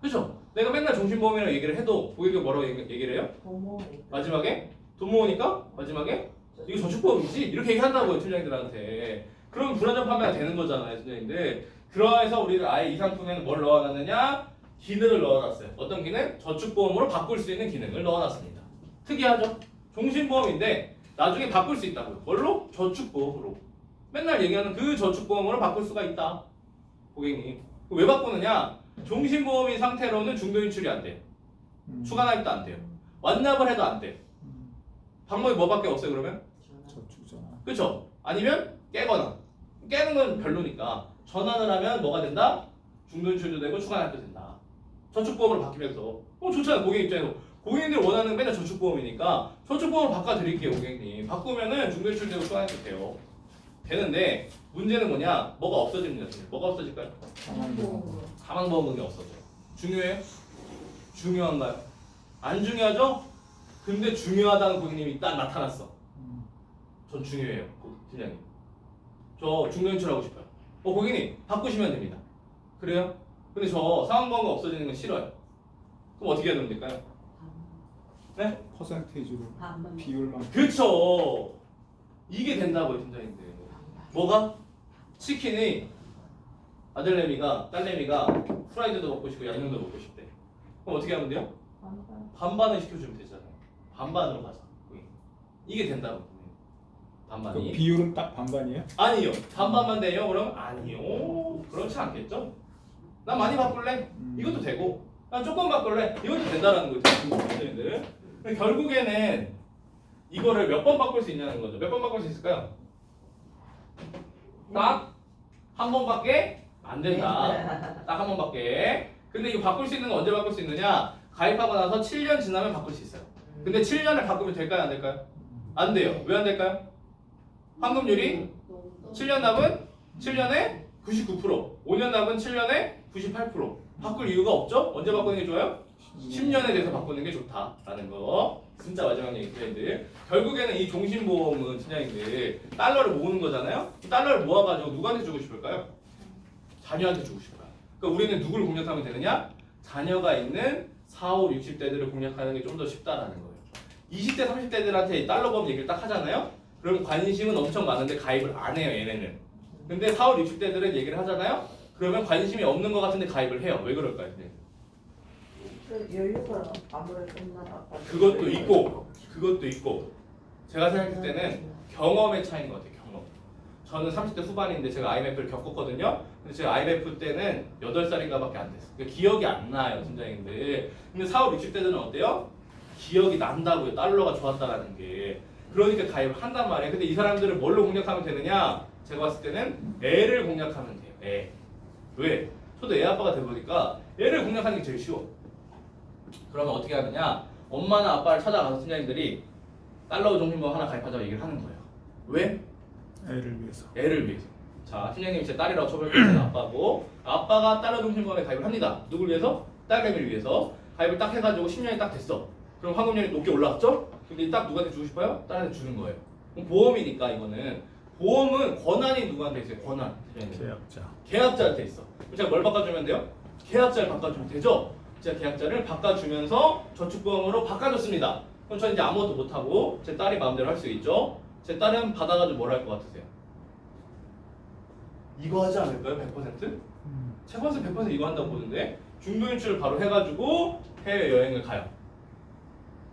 그렇죠? 내가 맨날 종신보험이라고 얘기를 해도 고객이 뭐라고 얘기를 해요? 부모 마지막에 돈 모으니까 마지막에 이거 저축보험이지? 이렇게 얘기한다고요, 팀장님들한테. 그럼 불안전 판매가 되는 거잖아요, 팀장님들. 그래서 우리를 아예 이 상품에는 뭘 넣어놨느냐? 기능을 넣어놨어요. 어떤 기능? 저축보험으로 바꿀 수 있는 기능을 넣어놨습니다. 특이하죠? 종신보험인데 나중에 바꿀 수 있다고요. 뭘로? 저축보험으로. 맨날 얘기하는 그 저축보험으로 바꿀 수가 있다. 고객님. 왜 바꾸느냐? 종신보험인 상태로는 중도인출이 안 돼요. 추가 납입도 안 돼요. 완납을 해도 안 돼요. 방법이 뭐밖에 없어요, 그러면? 저축전화. 그렇죠? 아니면 깨거나. 깨는 건 별로니까 전환을 하면 뭐가 된다? 중도인출도 되고 추가 납입도 된다. 저축보험으로 바뀌면서 좋잖아요, 고객 입장에서. 고객님들 원하는 맨날 저축보험이니까 저축보험을 바꿔드릴게요, 고객님. 바꾸면은 중도인출 되고 추가 납입도 돼요. 되는데 문제는 뭐냐? 뭐가 없어집니다. 뭐가 없어질까요? 사망보험이 없어져요. 중요해요? 중요한가요? 안 중요하죠? 근데 중요하다는 고객님이 딱 나타났어. 전 중요해요, 팀장님. 저 중도인출하고 싶어요. 고객님 바꾸시면 됩니다. 그래요? 근데 저 사망보험가 없어지는 건 싫어요. 그럼 어떻게 해야 될까요? 네? 퍼센테이지로 반반. 비율만. 그렇죠. 이게 된다고요, 팀장님들. 뭐가? 치킨이 아들내미가 딸내미가 프라이드도 먹고 싶고 양념도 먹고 싶대. 그럼 어떻게 하면 돼요? 반반을 시켜주면 되잖아요. 반반으로 가자. 이게 된다고. 그 반반이. 비율은 딱 반반이에요? 아니요. 반반만 돼요? 그럼 아니요. 그렇지 않겠죠? 난 많이 바꿀래? 이것도 되고. 난 조금 바꿀래? 이것도 된다라는 거죠. 팀장님들. 결국에는 이거를 몇 번 바꿀 수 있냐는 거죠. 몇 번 바꿀 수 있을까요? 딱 한 번밖에 안 된다. 딱 한 번밖에. 근데 이거 바꿀 수 있는 건 언제 바꿀 수 있느냐? 가입하고 나서 7년 지나면 바꿀 수 있어요. 근데 7년을 바꾸면 될까요? 안 될까요? 안 돼요. 왜 안 될까요? 황금률이 7년 납은 7년에 99%, 5년 납은 7년에 98%. 바꿀 이유가 없죠? 언제 바꾸는 게 좋아요? 10년에 대해서 바꾸는 게 좋다라는 거. 진짜 마지막 얘기 팀장님들. 결국에는 이 종신보험은 팀장님들 달러를 모으는 거잖아요. 달러를 모아가지고 누구한테 주고 싶을까요? 자녀한테 주고 싶어요. 그러니까 우리는 누구를 공략하면 되느냐? 자녀가 있는 4, 5, 60대들을 공략하는 게 좀 더 쉽다라는 거예요. 20대, 30대들한테 달러 보험 얘기를 딱 하잖아요. 그럼 관심은 엄청 많은데 가입을 안 해요 얘네는. 근데 4월 60대들은 얘기를 하잖아요. 그러면 관심이 없는 것 같은데 가입을 해요. 왜 그럴까요? 선생님? 그 여유가 아무래도 엄마가 아빠 그것도 있고 제가 생각했을 때는 경험의 차이인 것 같아요. 경험. 저는 30대 후반인데 제가 IMF를 겪었거든요. 근데 제가 IMF 때는 8살인가 밖에 안 됐어요. 그러니까 기억이 안 나요, 팀장님들. 근데 4월 60대들은 어때요? 기억이 난다고요. 달러가 좋았다라는 게. 그러니까 가입을 한단 말이에요. 근데 이 사람들을 뭘로 공략하면 되느냐? 제가 봤을 때는 애를 공략하면 돼요. 애. 왜? 저도 애 아빠가 돼보니까 애를 공략하는 게 제일 쉬워. 그러면 어떻게 하느냐? 엄마나 아빠를 찾아가서 팀장님들이 달러 종신보험 하나 가입하자고 얘기를 하는 거예요. 왜? 애를 위해서. 애를 위해서. 자, 팀장님이 제 딸이라고 쳐볼게요. 아빠고 아빠가 달러 종신보험에 가입을 합니다. 누굴 위해서? 딸내미를 위해서. 가입을 딱 해가지고 10년이 딱 됐어. 그럼 환급률이 높게 올라갔죠? 근데 딱 누구한테 주고 싶어요? 딸한테 주는 거예요. 그럼 보험이니까 이거는 보험은 권한이 누구한테 있어요? 권한. 계약자. 계약자한테 있어. 그럼 제가 뭘 바꿔주면 돼요? 계약자를 바꿔주면 되죠? 제가 계약자를 바꿔주면서 저축보험으로 바꿔줬습니다. 그럼 저는 이제 아무것도 못하고 제 딸이 마음대로 할 수 있죠? 제 딸은 받아가지고 뭘 할 것 같으세요? 이거 하지 않을까요? 100%? 제가 봤을 때 100% 이거 한다고 보는데 중도 인출을 바로 해가지고 해외여행을 가요.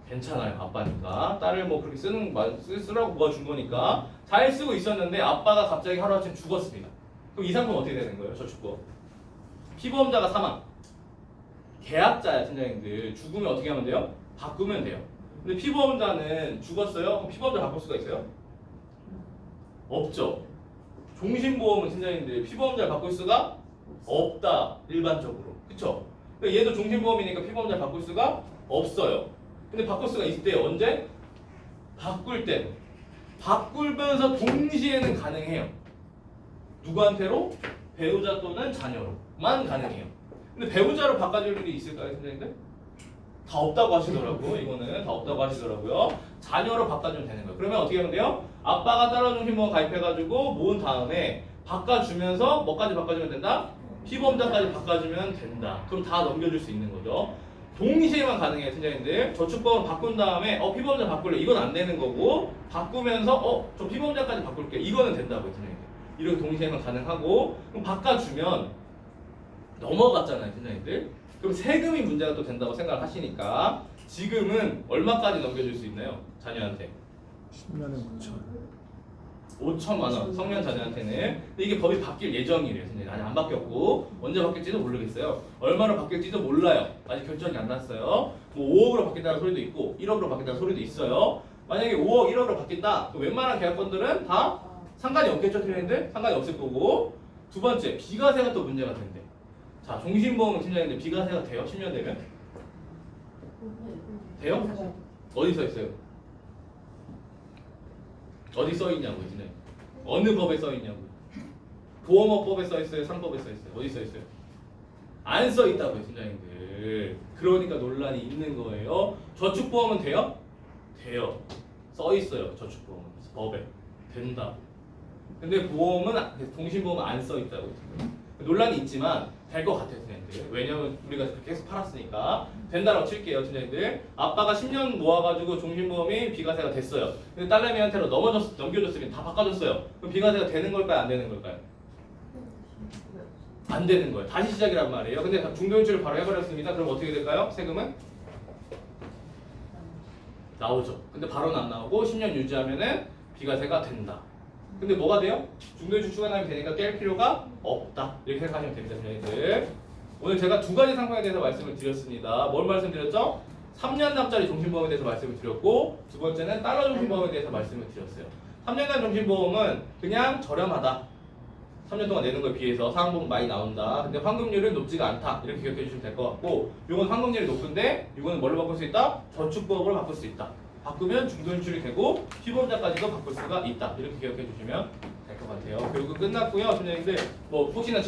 괜찮아요. 아빠니까 딸을 뭐 그렇게 쓰라고 뭐가 준 거니까 잘 쓰고 있었는데 아빠가 갑자기 하루아침 죽었습니다. 그럼 이 상품 어떻게 되는 거예요? 저축보험 피보험자가 사망. 계약자야 팀장님들. 죽으면 어떻게 하면 돼요? 바꾸면 돼요. 근데 피보험자는 죽었어요? 그럼 피보험자 바꿀 수가 있어요? 없죠. 종신보험은 팀장님들 피보험자를 바꿀 수가 없다. 일반적으로. 그쵸? 그러니까 얘도 종신보험이니까 피보험자를 바꿀 수가 없어요. 근데 바꿀 수가 있대요. 언제? 바꿀 때. 바꾸면서 동시에는 가능해요. 누구한테로? 배우자 또는 자녀로만 가능해요. 근데 배우자로 바꿔줄 일이 있을까요, 선생님들? 다 없다고 하시더라고요. 이거는 다 없다고 하시더라고요. 자녀로 바꿔주면 되는 거예요. 그러면 어떻게 하면 돼요? 아빠가 달러 종신보험 가입해가지고 모은 다음에 바꿔주면서 뭐까지 바꿔주면 된다? 피보험자까지 바꿔주면 된다. 그럼 다 넘겨줄 수 있는 거죠. 동시에만 가능해요, 팀장님들. 저축보험을 바꾼 다음에 피보험자 바꿀래. 이건 안 되는 거고 바꾸면서 저 피보험자까지 바꿀게. 이거는 된다고요, 팀장님들. 이렇게 동시에만 가능하고 그럼 바꿔주면 넘어갔잖아요, 팀장님들. 그럼 세금이 문제가 또 된다고 생각하시니까 지금은 얼마까지 넘겨줄 수 있나요? 자녀한테 10년에 5천. 5천만 원 성년 자녀한테는. 근데 이게 법이 바뀔 예정이래요. 선생님 아직 안 바뀌었고 언제 바뀔지도 모르겠어요. 얼마로 바뀔지도 몰라요. 아직 결정이 안 났어요. 뭐 5억으로 바뀐다는 소리도 있고 1억으로 바뀐다는 소리도 있어요. 만약에 5억 1억으로 바뀐다. 그럼 웬만한 계약권들은 다 상관이 없겠죠, 팀장님들? 상관이 없을 거고. 두 번째 비과세가 또 문제가 된대. 자, 종신보험은 팀장님들 비과세가 돼요? 10년 되면? 돼요? 어디 써 있어요? 어디 써 있냐고요, 진짜. 어느 법에 써 있냐고요. 보험업법에 써 있어요, 상법에 써 있어요. 어디 써 있어요? 안 써 있다고요, 팀장님들. 그러니까 논란이 있는 거예요. 저축보험은 돼요? 돼요. 써 있어요, 저축보험은 법에 된다. 근데 보험은 종신보험은 안 써 있다고. 논란이 있지만 될 것 같아요, 팀장님들. 왜냐면 우리가 그렇게 계속 팔았으니까 된다라고 칠게요, 팀장님들. 아빠가 10년 모아가지고 종신보험이 비과세가 됐어요. 근데 딸내미한테로 넘겨줬으면 다 바꿔줬어요. 그럼 비과세가 되는 걸까요, 안 되는 걸까요? 안 되는 거예요. 다시 시작이란 말이에요. 근데 중도인출을 바로 해버렸습니다. 그럼 어떻게 될까요? 세금은? 나오죠. 근데 바로는 안 나오고 10년 유지하면은 비과세가 된다. 근데 뭐가 돼요? 중도인출 추가납이 되니까 깰 필요가 없다. 이렇게 생각하시면 됩니다, 선생님들. 오늘 제가 두 가지 상품에 대해서 말씀을 드렸습니다. 뭘 말씀드렸죠? 3년 납짜리 종신보험에 대해서 말씀을 드렸고 두 번째는 달러 종신보험에 대해서 말씀을 드렸어요. 3년간 종신보험은 그냥 저렴하다. 3년 동안 내는 거에 비해서 상한보험 많이 나온다. 근데 환급률은 높지가 않다. 이렇게 기억해 주시면 될 것 같고 이건 환급률이 높은데 이거는 뭘로 바꿀 수 있다? 저축보험으로 바꿀 수 있다. 바꾸면 중도인출이 되고 피보험자까지도 바꿀 수가 있다. 이렇게 기억해 주시면 될 것 같아요. 교육은 끝났고요. 선생님들 뭐 혹시나